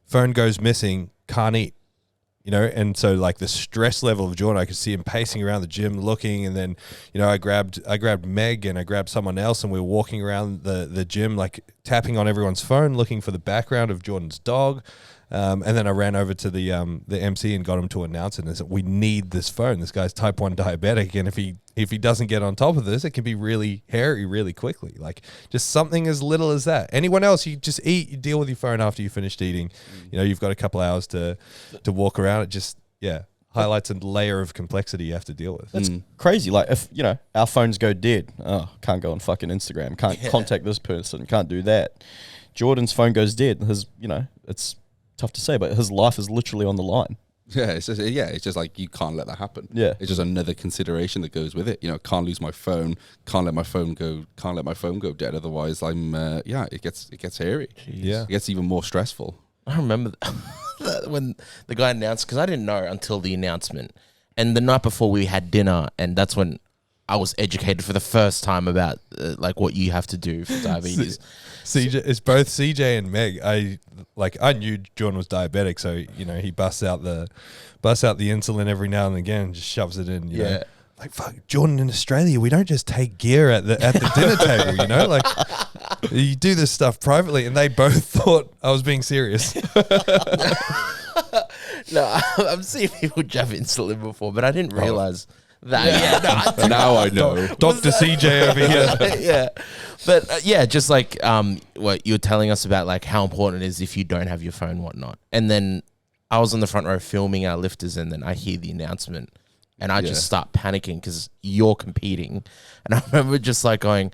Phone goes missing, can't eat. And so like the stress level of Jordan, I could see him pacing around the gym looking, and then, I grabbed Meg and I grabbed someone else, and we were walking around the gym, like tapping on everyone's phone, looking for the background of Jordan's dog. And then I ran over to the MC and got him to announce it and said, we need this phone. This guy's type 1 diabetic, and if he doesn't get on top of this, it can be really hairy really quickly. Like just something as little as that. Anyone else, you just eat, you deal with your phone after you finished eating. You've got a couple hours to walk around. It just highlights a layer of complexity you have to deal with. That's crazy. Like if our phones go dead, can't go on fucking Instagram, can't contact this person, can't do that. Jordan's phone goes dead. His it's tough to say, but his life is literally on the line. Yeah, it's just like you can't let that happen. Yeah, it's just another consideration that goes with it. Can't lose my phone, can't let my phone go dead. Otherwise, it gets hairy. Jeez. Yeah, it gets even more stressful. I remember that when the guy announced, because I didn't know until the announcement, and the night before we had dinner, and that's when I was educated for the first time about like what you have to do for diabetes. CJ, it's both CJ and Meg. I knew Jordan was diabetic, so he busts out the insulin every now and again, and just shoves it in. You know? Like fuck, Jordan, in Australia, we don't just take gear at the dinner table. Like you do this stuff privately, and they both thought I was being serious. No, I've seen people jab insulin before, but I didn't realize that. Yeah, now I know. Dr. CJ over here. Yeah. But just like what you were telling us about, like how important it is if you don't have your phone and whatnot. And then I was on the front row filming our lifters, and then I hear the announcement and I just start panicking because you're competing. And I remember just like going,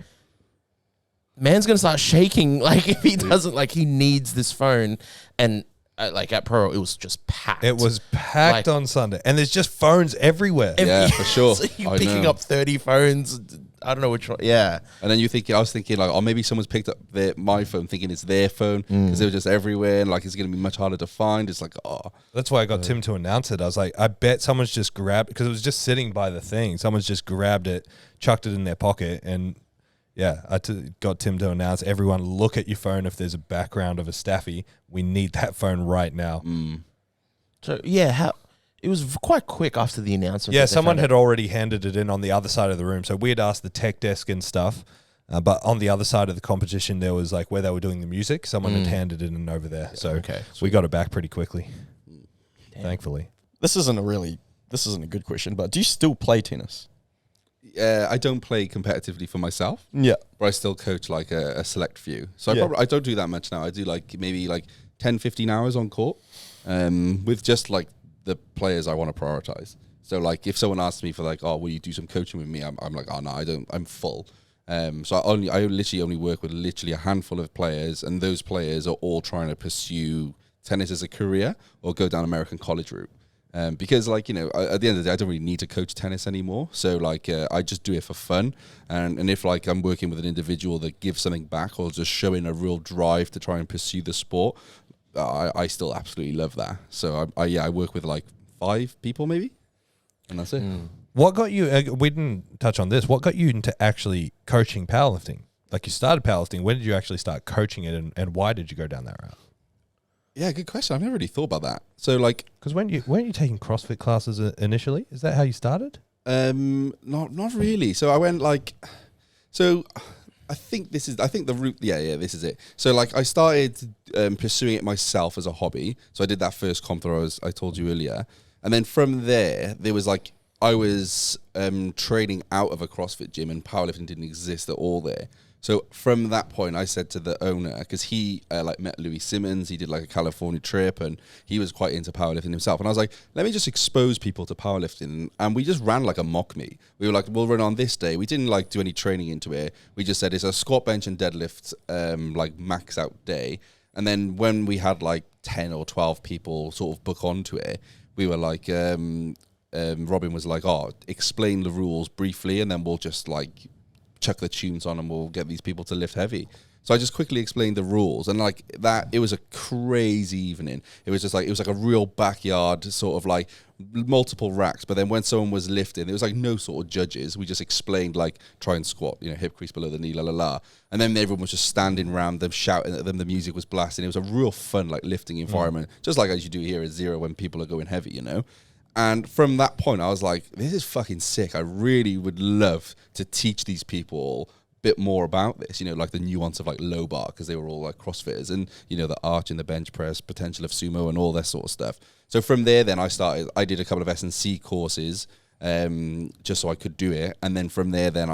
man's going to start shaking. Like if he doesn't, like he needs this phone. And like at Pro, it was just packed. It was packed on Sunday, and there's just phones everywhere. Yeah, for sure. So you're picking up 30 phones. I don't know which one. Yeah. And then I was thinking like, oh, maybe someone's picked up my phone thinking it's their phone because they were just everywhere, and like it's going to be much harder to find. It's like, oh. That's why I got Tim to announce it. I was like, I bet someone's just grabbed, because it was just sitting by the thing. Someone's just grabbed it, chucked it in their pocket, and got Tim to announce, everyone look at your phone if there's a background of a staffy. We need that phone right now. So, it was quite quick after the announcement. Yeah, someone had already handed it in on the other side of the room. So we had asked the tech desk and stuff, but on the other side of the competition, there was like where they were doing the music. Someone had handed it in over there. So we got it back pretty quickly. thankfully. This isn't a good question, but do you still play tennis? I don't play competitively for myself. Yeah. But I still coach like a select few. So Yeah. I don't do that much now. I do like maybe like 10, 15 hours on court with just like the players I want to prioritize. So like if someone asks me for like, oh, will you do some coaching with me? I'm like, oh no, I don't. I'm full. So I literally only work with literally a handful of players, and those players are all trying to pursue tennis as a career or go down American college route. Because like, you know, at the end of the day, I don't really need to coach tennis anymore. So like, I just do it for fun. And if like I'm working with an individual that gives something back or just showing a real drive to try and pursue the sport, I still absolutely love that. So I work with like 5 people maybe, and that's it. What got you, we didn't touch on this, what got you into actually coaching powerlifting? Like you started powerlifting, when did you actually start coaching it, and why did you go down that route? Yeah, good question. I've never really thought about that. So like, Because weren't you taking CrossFit classes initially? Is that how you started? not really. So I went like, so I think the route. Yeah, this is it. So like I started pursuing it myself as a hobby. So I did that first comp that I told you earlier, and then from there was like I was training out of a CrossFit gym, and powerlifting didn't exist at all there. So from that point, I said to the owner, because he like met Louis Simmons, he did like a California trip, and he was quite into powerlifting himself. And I was like, let me just expose people to powerlifting. And we just ran like a mock meet. We were like, we'll run on this day. We didn't like do any training into it. We just said it's a squat, bench, and deadlift like max out day. And then when we had like 10 or 12 people sort of book onto it, we were like, Robin was like, oh, explain the rules briefly, and then we'll just like chuck the tunes on and we'll get these people to lift heavy. So I just quickly explained the rules, and like that, it was a crazy evening. It was like a real backyard sort of like multiple racks. But then when someone was lifting, there was like no sort of judges. We just explained like try and squat, you know, hip crease below the knee, la la la. And then everyone was just standing around them, shouting at them. The music was blasting. It was a real fun like lifting environment, just like as you do here at Zero when people are going heavy, you know. And from that point, I was like, this is fucking sick. I really would love to teach these people a bit more about this, you know, like the nuance of like low bar, because they were all like CrossFitters, and, you know, the arch and the bench press, potential of sumo and all that sort of stuff. So from there, then I did a couple of S&C courses just so I could do it. And then from there, then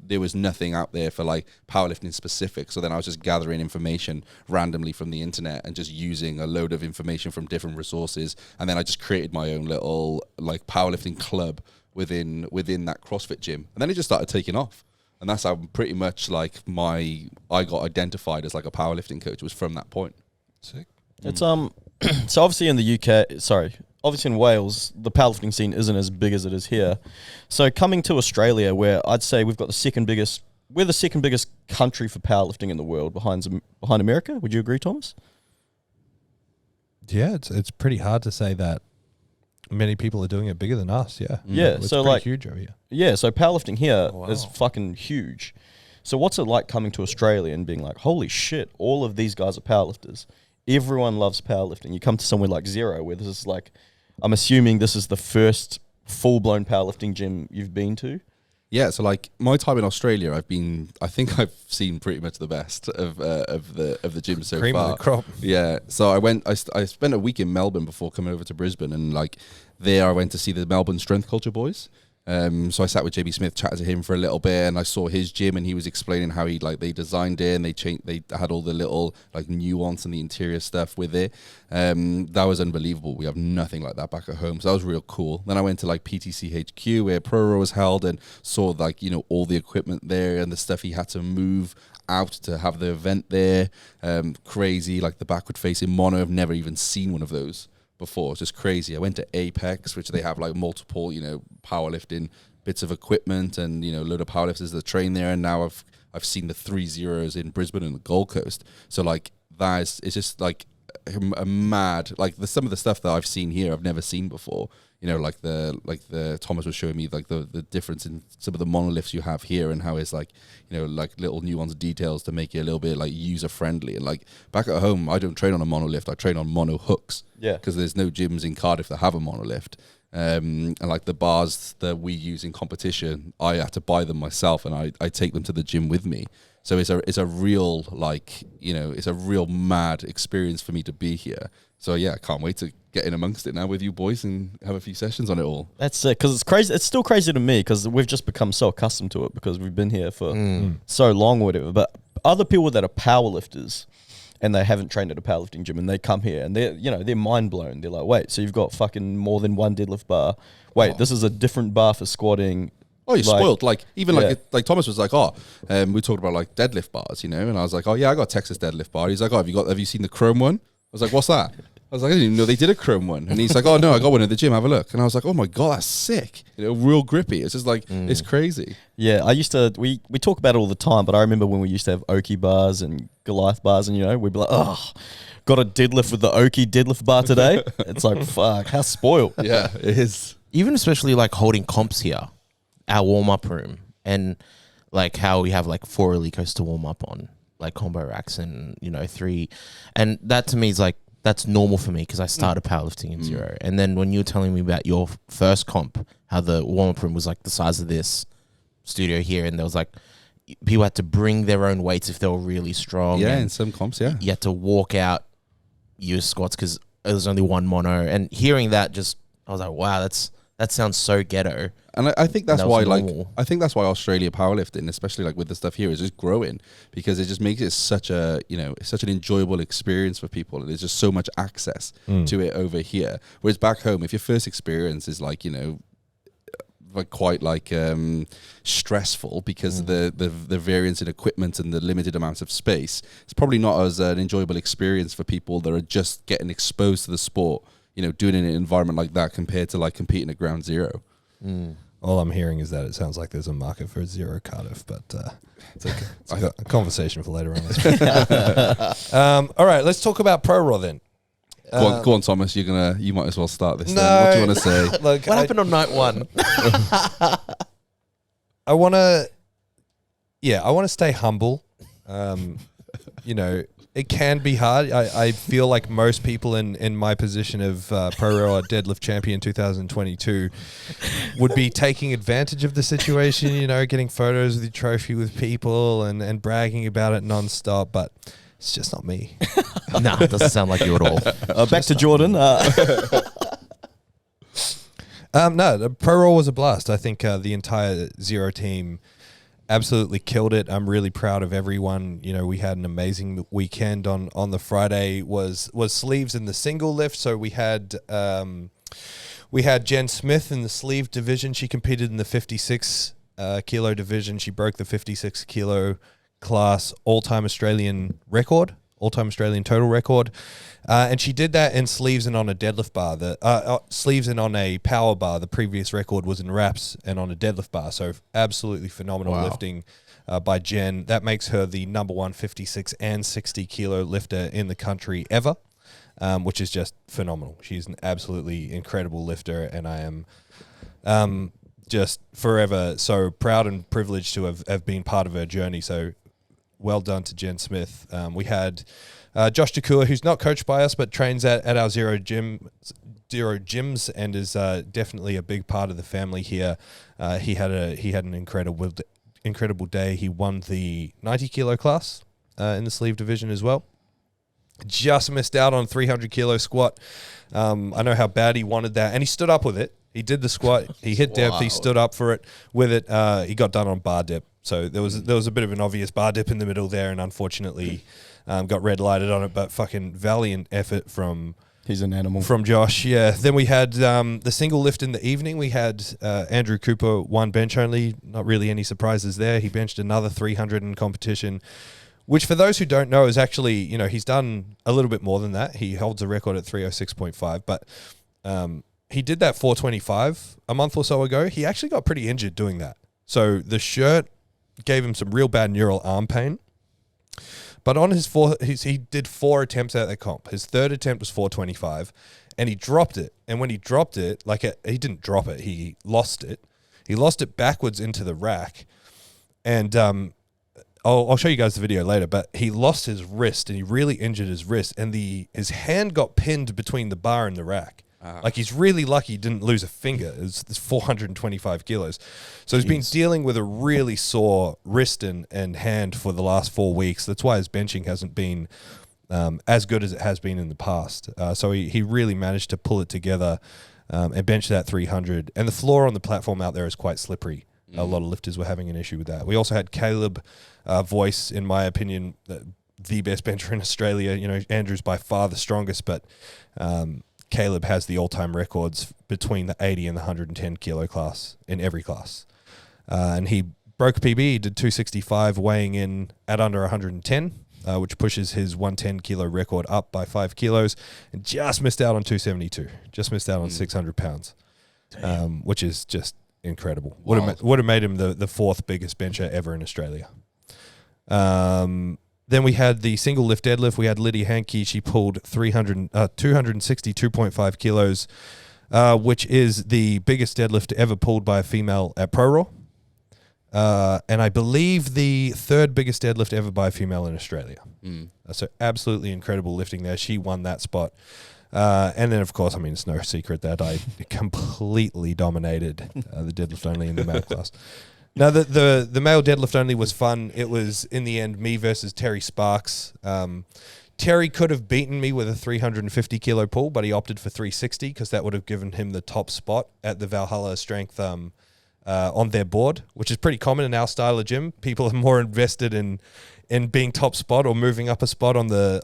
there was nothing out there for like powerlifting specific. So then I was just gathering information randomly from the internet and just using a load of information from different resources. And then I just created my own little like powerlifting club within that CrossFit gym. And then it just started taking off. And that's how pretty much like I got identified as like a powerlifting coach, was from that point. Sick. It's so obviously in the UK, obviously in Wales, the powerlifting scene isn't as big as it is here. So coming to Australia, where I'd say we're the second biggest country for powerlifting in the world, behind America. Would you agree, Thomas? Yeah, it's pretty hard to say that many people are doing it bigger than us. Yeah, Yeah. It's So pretty like huge over here. Yeah, so powerlifting here Oh, wow. is fucking huge. So what's it like coming to Australia and being like, holy shit, all of these guys are powerlifters. Everyone loves powerlifting. You come to somewhere like Zero, where this is like, I'm assuming this is the first full-blown powerlifting gym you've been to. Yeah, so like my time in Australia, I think I've seen pretty much the best of the gym so Cream far. of the crop. Yeah, so I spent a week in Melbourne before coming over to Brisbane, and like there I went to see the Melbourne Strength Culture boys. So I sat with JB Smith, chatted to him for a little bit, and I saw his gym, and he was explaining how they designed it, and they had all the little like nuance and the interior stuff with it. That was unbelievable. We have nothing like that back at home, so that was real cool. Then I went to like PTC HQ, where ProRo was held, and saw like, you know, all the equipment there and the stuff he had to move out to have the event there. Crazy, like the backward facing mono. I've never even seen one of those before. It's just crazy. I went to Apex, which they have like multiple, you know, powerlifting bits of equipment, and, you know, a load of powerlifters that train there. And now I've seen the 3 Zeros in Brisbane and the Gold Coast. So like it's just like a mad, like some of the stuff that I've seen here I've never seen before. You know, like the Thomas was showing me like the difference in some of the monoliths you have here, and how it's like, you know, like little nuanced details to make it a little bit like user friendly. And like back at home, I don't train on a monolift, I train on mono hooks. Yeah. Because there's no gyms in Cardiff that have a monolift. And like the bars that we use in competition, I have to buy them myself, and I take them to the gym with me. So it's a real, like, you know, it's a real mad experience for me to be here. So yeah, I can't wait to get in amongst it now with you boys and have a few sessions on it all. That's it, because it's crazy. It's still crazy to me because we've just become so accustomed to it because we've been here for so long or whatever. But other people that are powerlifters and they haven't trained at a powerlifting gym and they come here and they're mind blown. They're like, wait, so you've got fucking more than one deadlift bar? Wait, this is a different bar for squatting. Oh, you're spoiled. Like, even like Thomas was like, we talked about like deadlift bars, and I was like, oh yeah, I got a Texas deadlift bar. He's like, oh, have you seen the chrome one? I was like, what's that? I was like, I didn't even know they did a chrome one. And he's like, oh no, I got one at the gym, have a look. And I was like, oh my God, that's sick. Real grippy. It's just like, it's crazy. Yeah, we talk about it all the time, but I remember when we used to have Oki bars and Goliath bars and, we'd be like, oh, got a deadlift with the Oki deadlift bar today. It's like, fuck, how spoiled. Yeah, it is. Even especially like holding comps here, our warm-up room, and like how we have like 4 Elicos to warm up on, like combo racks and, 3. And that to me is like, that's normal for me because I started powerlifting in Zero. And then when you were telling me about your first comp, how the warm-up room was like the size of this studio here, and there was like, people had to bring their own weights if they were really strong. Yeah, in some comps, yeah. You had to walk out your squats because there was only one mono. And hearing that, I was like, wow, that sounds so ghetto. And I think that's why, normal. I think that's why Australia powerlifting, especially like with the stuff here, is just growing because it just makes it such a, it's such an enjoyable experience for people. And there's just so much access to it over here. Whereas back home, if your first experience is like, quite like stressful because of the variance in equipment and the limited amounts of space, it's probably not as an enjoyable experience for people that are just getting exposed to the sport, doing it in an environment like that compared to like competing at ground zero. All I'm hearing is that it sounds like there's a market for Zero Cardiff, but it's okay. It's a conversation for later on. All right, let's talk about Pro Raw then. Go on, Thomas. You might as well start this. No, then. What do you want to say? What happened on night 1? I want to stay humble. It can be hard. I feel like most people in my position of Pro Raw Deadlift Champion 2022 would be taking advantage of the situation, getting photos of the trophy with people and bragging about it nonstop, but it's just not me. Nah, it doesn't sound like you at all. Back to Jordan. No, the Pro Raw was a blast. I think the entire Zero team absolutely killed it. I'm really proud of everyone. We had an amazing weekend on the Friday was sleeves in the single lift. So we had Jen Smith in the sleeve division. She competed in the 56 kilo division. She broke the 56 kilo class all-time Australian total record. And she did that in sleeves and on a deadlift bar. Sleeves and on a power bar. The previous record was in wraps and on a deadlift bar. So absolutely phenomenal lifting by Jen. That makes her the number 1 56 and 60 kilo lifter in the country ever, which is just phenomenal. She's an absolutely incredible lifter, and I am just forever so proud and privileged to have been part of her journey. So well done to Jen Smith. We had Josh Takua, who's not coached by us, but trains at our Zero gyms and is definitely a big part of the family here. He had an incredible day. He won the 90 kilo class in the sleeve division as well. Just missed out on 300 kilo squat. I know how bad he wanted that, and he stood up with it. He did the squat. He hit depth. He stood up for it with it. He got done on bar dip. So there was a bit of an obvious bar dip in the middle there, and unfortunately got red lighted on it. But fucking valiant effort from he's an animal from Josh. Yeah. Then we had the single lift in the evening. We had Andrew Cooper, one bench only. Not really any surprises there. He benched another 300 in competition, which for those who don't know is actually he's done a little bit more than that. He holds a record at 306.5, but he did that 425 a month or so ago. He actually got pretty injured doing that. So the shirt gave him some real bad neural arm pain. But on he did 4 attempts at that comp. His third attempt was 425, and he dropped it. And when he dropped it, he didn't drop it. He lost it. He lost it backwards into the rack. And I'll show you guys the video later, but he lost his wrist, and he really injured his wrist. And his hand got pinned between the bar and the rack. Like, he's really lucky he didn't lose a finger. It's 425 kilos. So he's been dealing with a really sore wrist and hand for the last 4 weeks. That's why his benching hasn't been as good as it has been in the past. So he really managed to pull it together and bench that 300. And the floor on the platform out there is quite slippery. A lot of lifters were having an issue with that. We also had Caleb Voice, in my opinion, the best bencher in Australia. You know, Andrew's by far the strongest, but Caleb has the all-time records between the 80 and the 110 kilo class in every class. And he broke PB, he did 265, weighing in at under 110, which pushes his 110 kilo record up by 5 kilos, and just missed out on 272, just missed out on 600 pounds, which is just incredible. Would have made him the fourth biggest bencher ever in Australia. Then we had the single lift deadlift. We had Lydia Hankey. She pulled 262.5 kilos, which is the biggest deadlift ever pulled by a female at Pro Raw. And I believe the third biggest deadlift ever by a female in Australia. So absolutely incredible lifting there. She won that spot. And then, of course, I mean, it's no secret that I completely dominated the deadlift only in the male class. Now, the male deadlift only was fun. It was, in the end, me versus Terry Sparks. Terry could have beaten me with a 350 kilo pull, but he opted for 360 because that would have given him the top spot at the Valhalla Strength on their board, which is pretty common in our style of gym. People are more invested in being top spot or moving up a spot on the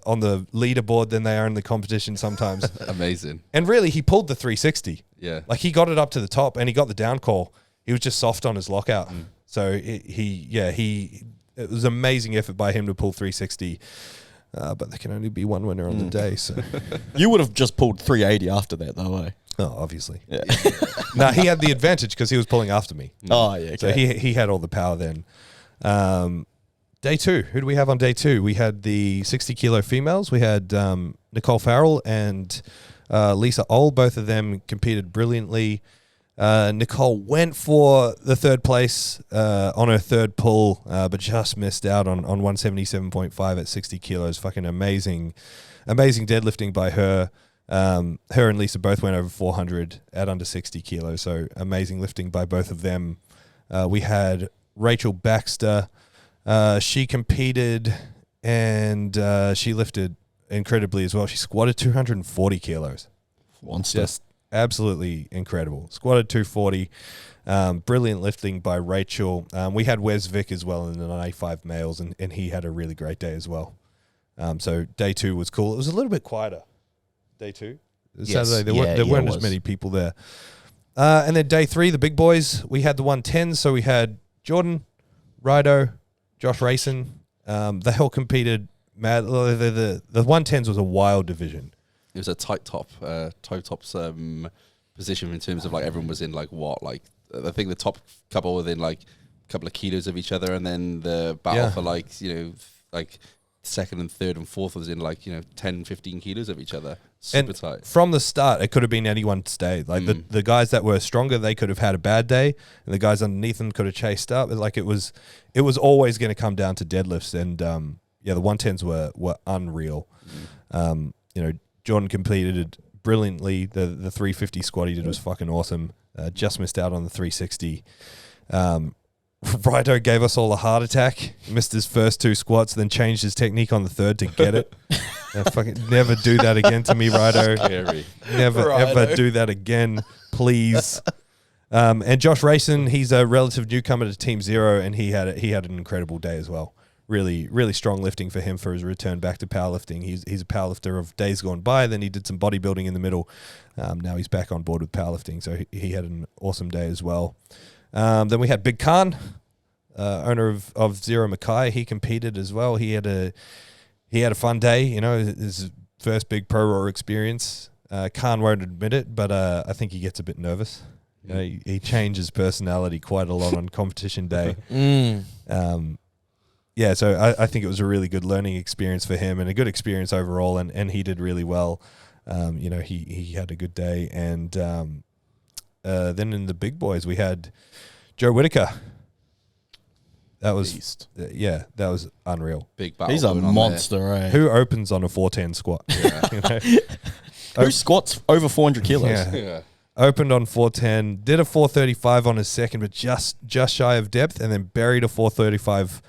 leaderboard than they are in the competition sometimes. Amazing. And really, he pulled the 360. Yeah. Like, he got it up to the top and he got the down call. He was just soft on his lockout. So it was an amazing effort by him to pull 360. But there can only be one winner on the day. So You would have just pulled 380 after that, though, eh? Oh, obviously. Yeah. No, he had the advantage because he was pulling after me. Oh, yeah. Okay. So he had all the power then. Day two. Who do we have on day two? We had the 60 kilo females. We had Nicole Farrell and Lisa Ohl. Both of them competed brilliantly. Nicole went for the third place on her third pull, but just missed out on 177.5 at 60 kilos. Fucking amazing deadlifting by her. Her and Lisa both went over 400 at under 60 kilos, so amazing lifting by both of them. We had Rachel Baxter. She competed and she lifted incredibly as well. She squatted 240 kilos. Monster. Just absolutely incredible. Squatted 240. Brilliant lifting by Rachel. We had Wes Vick as well in the 95 males, and he had a really great day as well. So day two was cool. It was a little bit quieter. Day two. Yes. Saturday, there weren't as many people there. And then day three, the big boys, we had the 110s. So we had Jordan, Rido, Josh Racing. They all competed mad. The 110s was a wild division. It was a tight top, toe tops position in terms of like everyone was in like what, like I think the top couple were within like a couple of kilos of each other, and then the battle for like, you know, like second and third and fourth was in like, you know, 10, 15 kilos of each other. Super tight. From the start, it could have been anyone's day. Like the guys that were stronger, they could have had a bad day, and the guys underneath them could have chased up. Like it was always going to come down to deadlifts, and the 110s were unreal. You know, Jordan completed brilliantly. The 350 squat he did was fucking awesome. Just missed out on the 360. Rido gave us all a heart attack. Missed his first two squats, then changed his technique on the third to get it. Fucking never do that again to me, Rido. Scary. Never ever do that again, please. And Josh Racing, he's a relative newcomer to Team Zero, and he had an incredible day as well. Really, really strong lifting for him for his return back to powerlifting. He's a powerlifter of days gone by. Then he did some bodybuilding in the middle. Now he's back on board with powerlifting, so he had an awesome day as well. Then we had Big Khan, owner of Zero Mackay. He competed as well. He had a fun day. You know, his first big pro raw experience. Khan won't admit it, but I think he gets a bit nervous. You know, he changes personality quite a lot on competition day. So I think it was a really good learning experience for him and a good experience overall, and he did really well. You know, he had a good day. And then in the big boys, we had Joe Whitaker. That was that was unreal. Big battle. He's a monster, eh? Who opens on a 410 squat? Yeah. You know? Who squats over 400 kilos? Yeah. Opened on 410, did a 435 on his second, but just shy of depth, and then buried a 435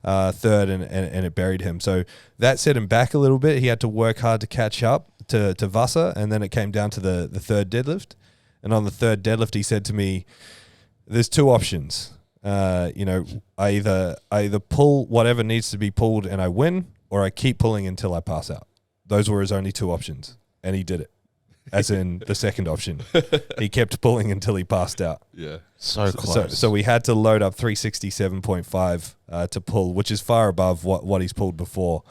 third, and it buried him. So that set him back a little bit. He had to work hard to catch up to Wasser, and then it came down to the third deadlift. And on the third deadlift, he said to me, "There's two options. I either pull whatever needs to be pulled and I win, or I keep pulling until I pass out." Those were his only two options, and he did it. As in the second option, he kept pulling until he passed out. Yeah, So close. So we had to load up 367.5 to pull, which is far above what he's pulled before.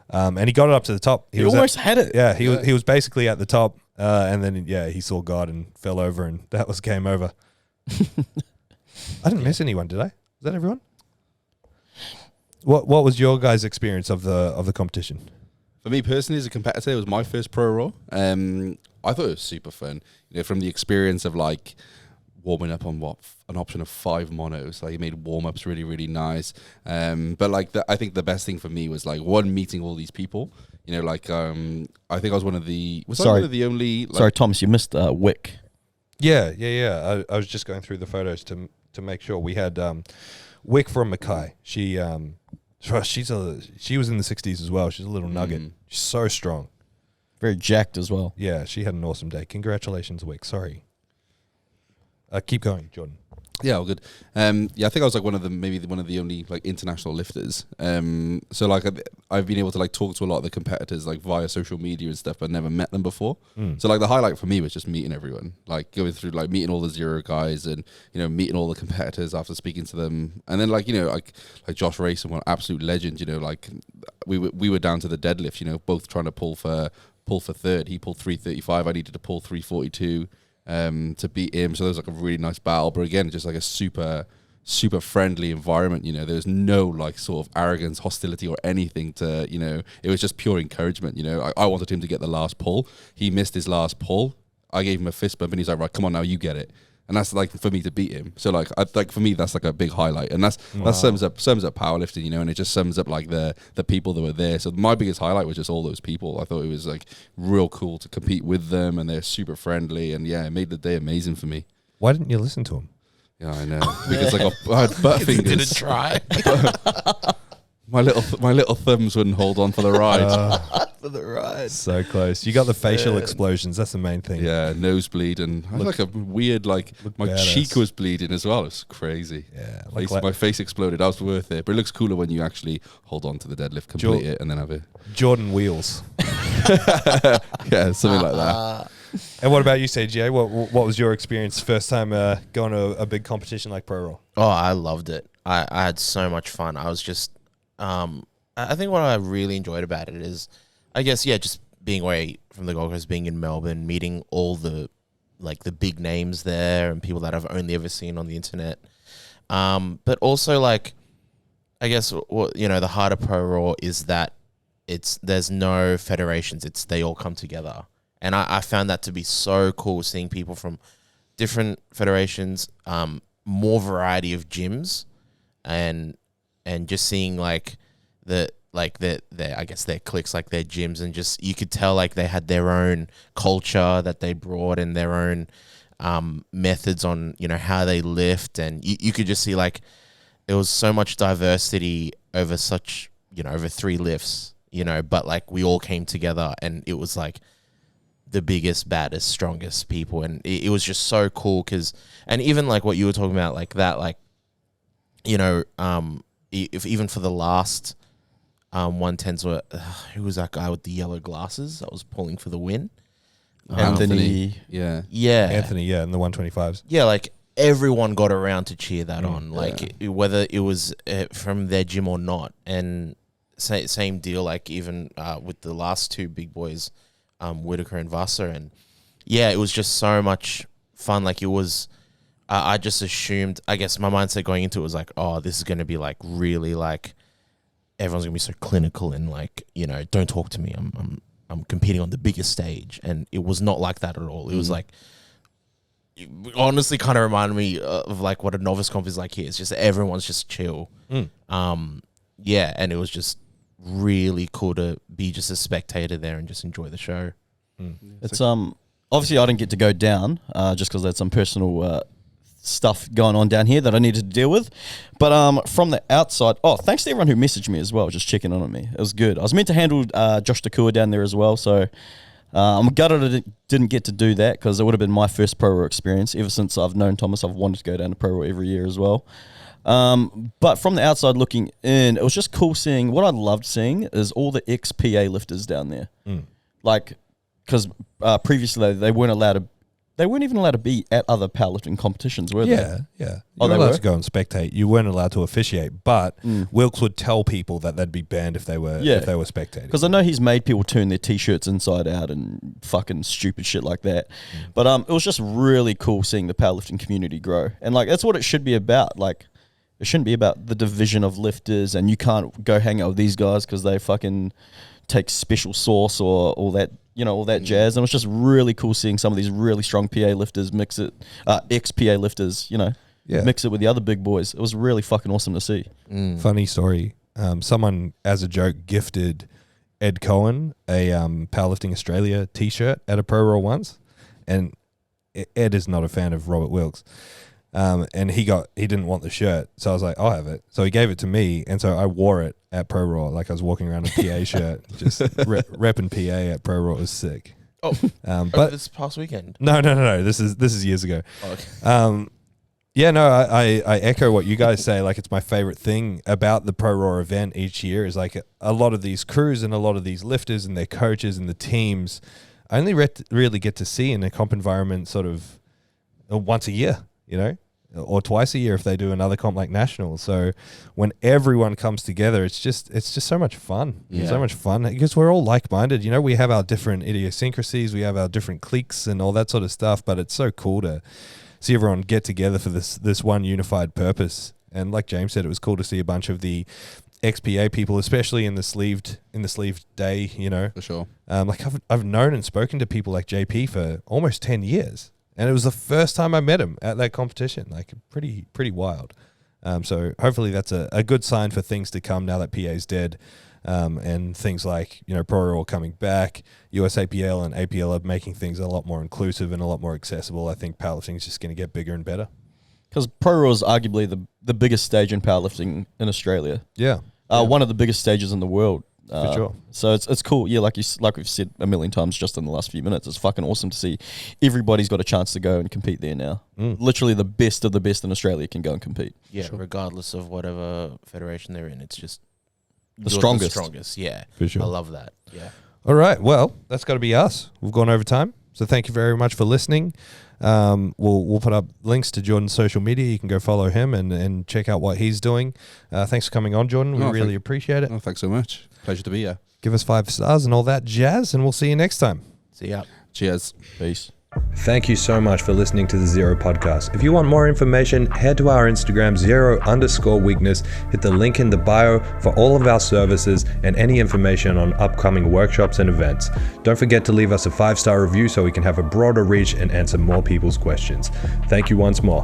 And he got it up to the top. He almost had it. Yeah, he was basically at the top, and then he saw God and fell over, and that was game over. I didn't miss anyone, did I? Was that everyone? What was your guys' experience of the competition? For me personally, as a competitor, it was my first pro roll. I thought it was super fun. From the experience of like warming up on an option of 5 monos. Like, he made warm-ups really, really nice. But like, I think the best thing for me was like, one, meeting all these people. I think I was one of the only. Like, sorry, Thomas, you missed Wick. Yeah. I was just going through the photos to make sure. We had Wick from Mackay. She was in the 60s as well. She's a little nugget. She's so strong. Very jacked as well. Yeah, she had an awesome day. Congratulations, Wick. Sorry. Keep going, Jordan. Yeah, all good. I think I was like one of the only like international lifters. So like I've been able to like talk to a lot of the competitors like via social media and stuff, but never met them before. So like the highlight for me was just meeting everyone, like going through like meeting all the Zero guys and meeting all the competitors after speaking to them, and then like like Josh Rayson, one absolute legend. Like we were down to the deadlift. Both trying to pull for third. He pulled 335. I needed to pull 342. To beat him, so there was like a really nice battle, but again, just like a super friendly environment. There was no like sort of arrogance, hostility, or anything to it was just pure encouragement. I wanted him to get the last pull. He missed his last pull. I gave him a fist bump, and he's like, "Right, come on now, you get it." And that's like for me to beat him. So like for me, that's like a big highlight, and that sums up powerlifting, and it just sums up like the people that were there. So my biggest highlight was just all those people. I thought it was like real cool to compete with them, and they're super friendly, and it made the day amazing for me. Why didn't you listen to him? Yeah, I know, because like I had butt fingers. Didn't try. My little thumbs wouldn't hold on for the ride. For the ride. So close. You got the facial explosions. That's the main thing. Yeah, nosebleed, and I had like a weird my badass. cheek was bleeding as well. It's crazy. Yeah, My face exploded. That was worth it. But it looks cooler when you actually hold on to the deadlift, complete it, and then have it. Jordan wheels. Yeah, something like that. And what about you, CJ? What was your experience first time going to a big competition like Pro Roll? Oh, I loved it. I had so much fun. I was just, I think what I really enjoyed about it is, I guess, just being away from the Gold Coast, being in Melbourne, meeting all the big names there and people that I've only ever seen on the internet. But also like, I guess what the heart of Pro Raw is that there's no federations. They all come together, and I found that to be so cool. Seeing people from different federations, more variety of gyms, and just seeing their I guess their cliques, like their gyms, and just you could tell like they had their own culture that they brought and their own methods on how they lift, and you could just see like there was so much diversity over over 3 lifts, but like we all came together and it was like the biggest, baddest, strongest people, and it was just so cool and even like what you were talking about, like that, like if even for the last 110s, who was that guy with the yellow glasses that was pulling for the win? Anthony. Yeah. Anthony, in the 125s. Yeah, like everyone got around to cheer that on, like whether it was from their gym or not. And same deal, like even with the last 2 big boys, Whitaker and Wasser, and it was just so much fun. Like it was, I just assumed, I guess my mindset going into it was like, oh, this is going to be like really like everyone's gonna be so clinical and like don't talk to me. I'm competing on the biggest stage, and it was not like that at all. It was like, it honestly kind of reminded me of like what a novice comp is like here. It's just everyone's just chill. And it was just really cool to be just a spectator there and just enjoy the show. It's obviously I didn't get to go down just because I had some personal stuff going on down here that I needed to deal with. But from the outside, thanks to everyone who messaged me as well, just checking on me. It was good. I was meant to handle Josh Takua down there as well, so I'm gutted I didn't get to do that because it would have been my first Pro Raw experience. Ever since I've known Thomas, I've wanted to go down to Pro Raw every year as well. But from the outside looking in, it was just cool seeing. What I loved seeing is all the ex-PA lifters down there. Like, because previously they weren't even allowed to be at other powerlifting competitions, were they? Yeah. You Oh, were they allowed were? to go and spectate. You weren't allowed to officiate, but Wilkes would tell people that they'd be banned if they were spectating. Because I know he's made people turn their t-shirts inside out and fucking stupid shit like that. But it was just really cool seeing the powerlifting community grow. And like that's what it should be about. Like it shouldn't be about the division of lifters and you can't go hang out with these guys because they fucking take special sauce or all that, all that jazz. And it was just really cool seeing some of these really strong PA lifters mix it, ex-PA lifters, mix it with the other big boys. It was really fucking awesome to see. Funny story. Someone, as a joke, gifted Ed Cohen a Powerlifting Australia t-shirt at a Pro Raw once. And Ed is not a fan of Robert Wilkes. And he didn't want the shirt. So I was like, I'll have it. So he gave it to me. And so I wore it at Pro Raw. Like I was walking around in a PA shirt, just repping PA at Pro Raw. It was sick. Oh, but this past weekend? No. This is years ago. Oh, okay. I echo what you guys say. Like it's my favorite thing about the Pro Raw event each year is like a lot of these crews and a lot of these lifters and their coaches and the teams I only really get to see in a comp environment sort of once a year, or twice a year if they do another comp like nationals. So when everyone comes together, it's just so much fun. Yeah. So much fun because we're all like-minded. We have our different idiosyncrasies, we have our different cliques and all that sort of stuff. But it's so cool to see everyone get together for this one unified purpose. And like James said, it was cool to see a bunch of the XPA people, especially in the sleeved day. For sure. Like I've known and spoken to people like JP for almost 10 years. And it was the first time I met him at that competition. Like pretty wild. So hopefully that's a good sign for things to come now that PA's dead. And things like, Pro Raw coming back, USAPL and APL are making things a lot more inclusive and a lot more accessible. I think powerlifting is just going to get bigger and better. Because Pro Raw is arguably the biggest stage in powerlifting in Australia. Yeah. One of the biggest stages in the world. For sure. So it's cool. Yeah, like we've said a million times just in the last few minutes, it's fucking awesome to see everybody's got a chance to go and compete there now. Literally the best of the best in Australia can go and compete. Yeah, regardless of whatever federation they're in, it's just The strongest. The strongest, yeah. For sure. I love that. Yeah. All right. Well, that's got to be us. We've gone over time. So thank you very much for listening. We'll put up links to Jordan's social media. You can go follow him and check out what he's doing. Thanks for coming on, Jordan. We really appreciate it. Oh, thanks so much. Pleasure to be here. Give us 5 stars and all that jazz, and we'll see you next time. See ya. Cheers. Peace. Thank you so much for listening to the ZeroW Podcast. If you want more information, head to our Instagram, ZeroW_weakness. Hit the link in the bio for all of our services and any information on upcoming workshops and events. Don't forget to leave us a 5-star review so we can have a broader reach and answer more people's questions. Thank you once more.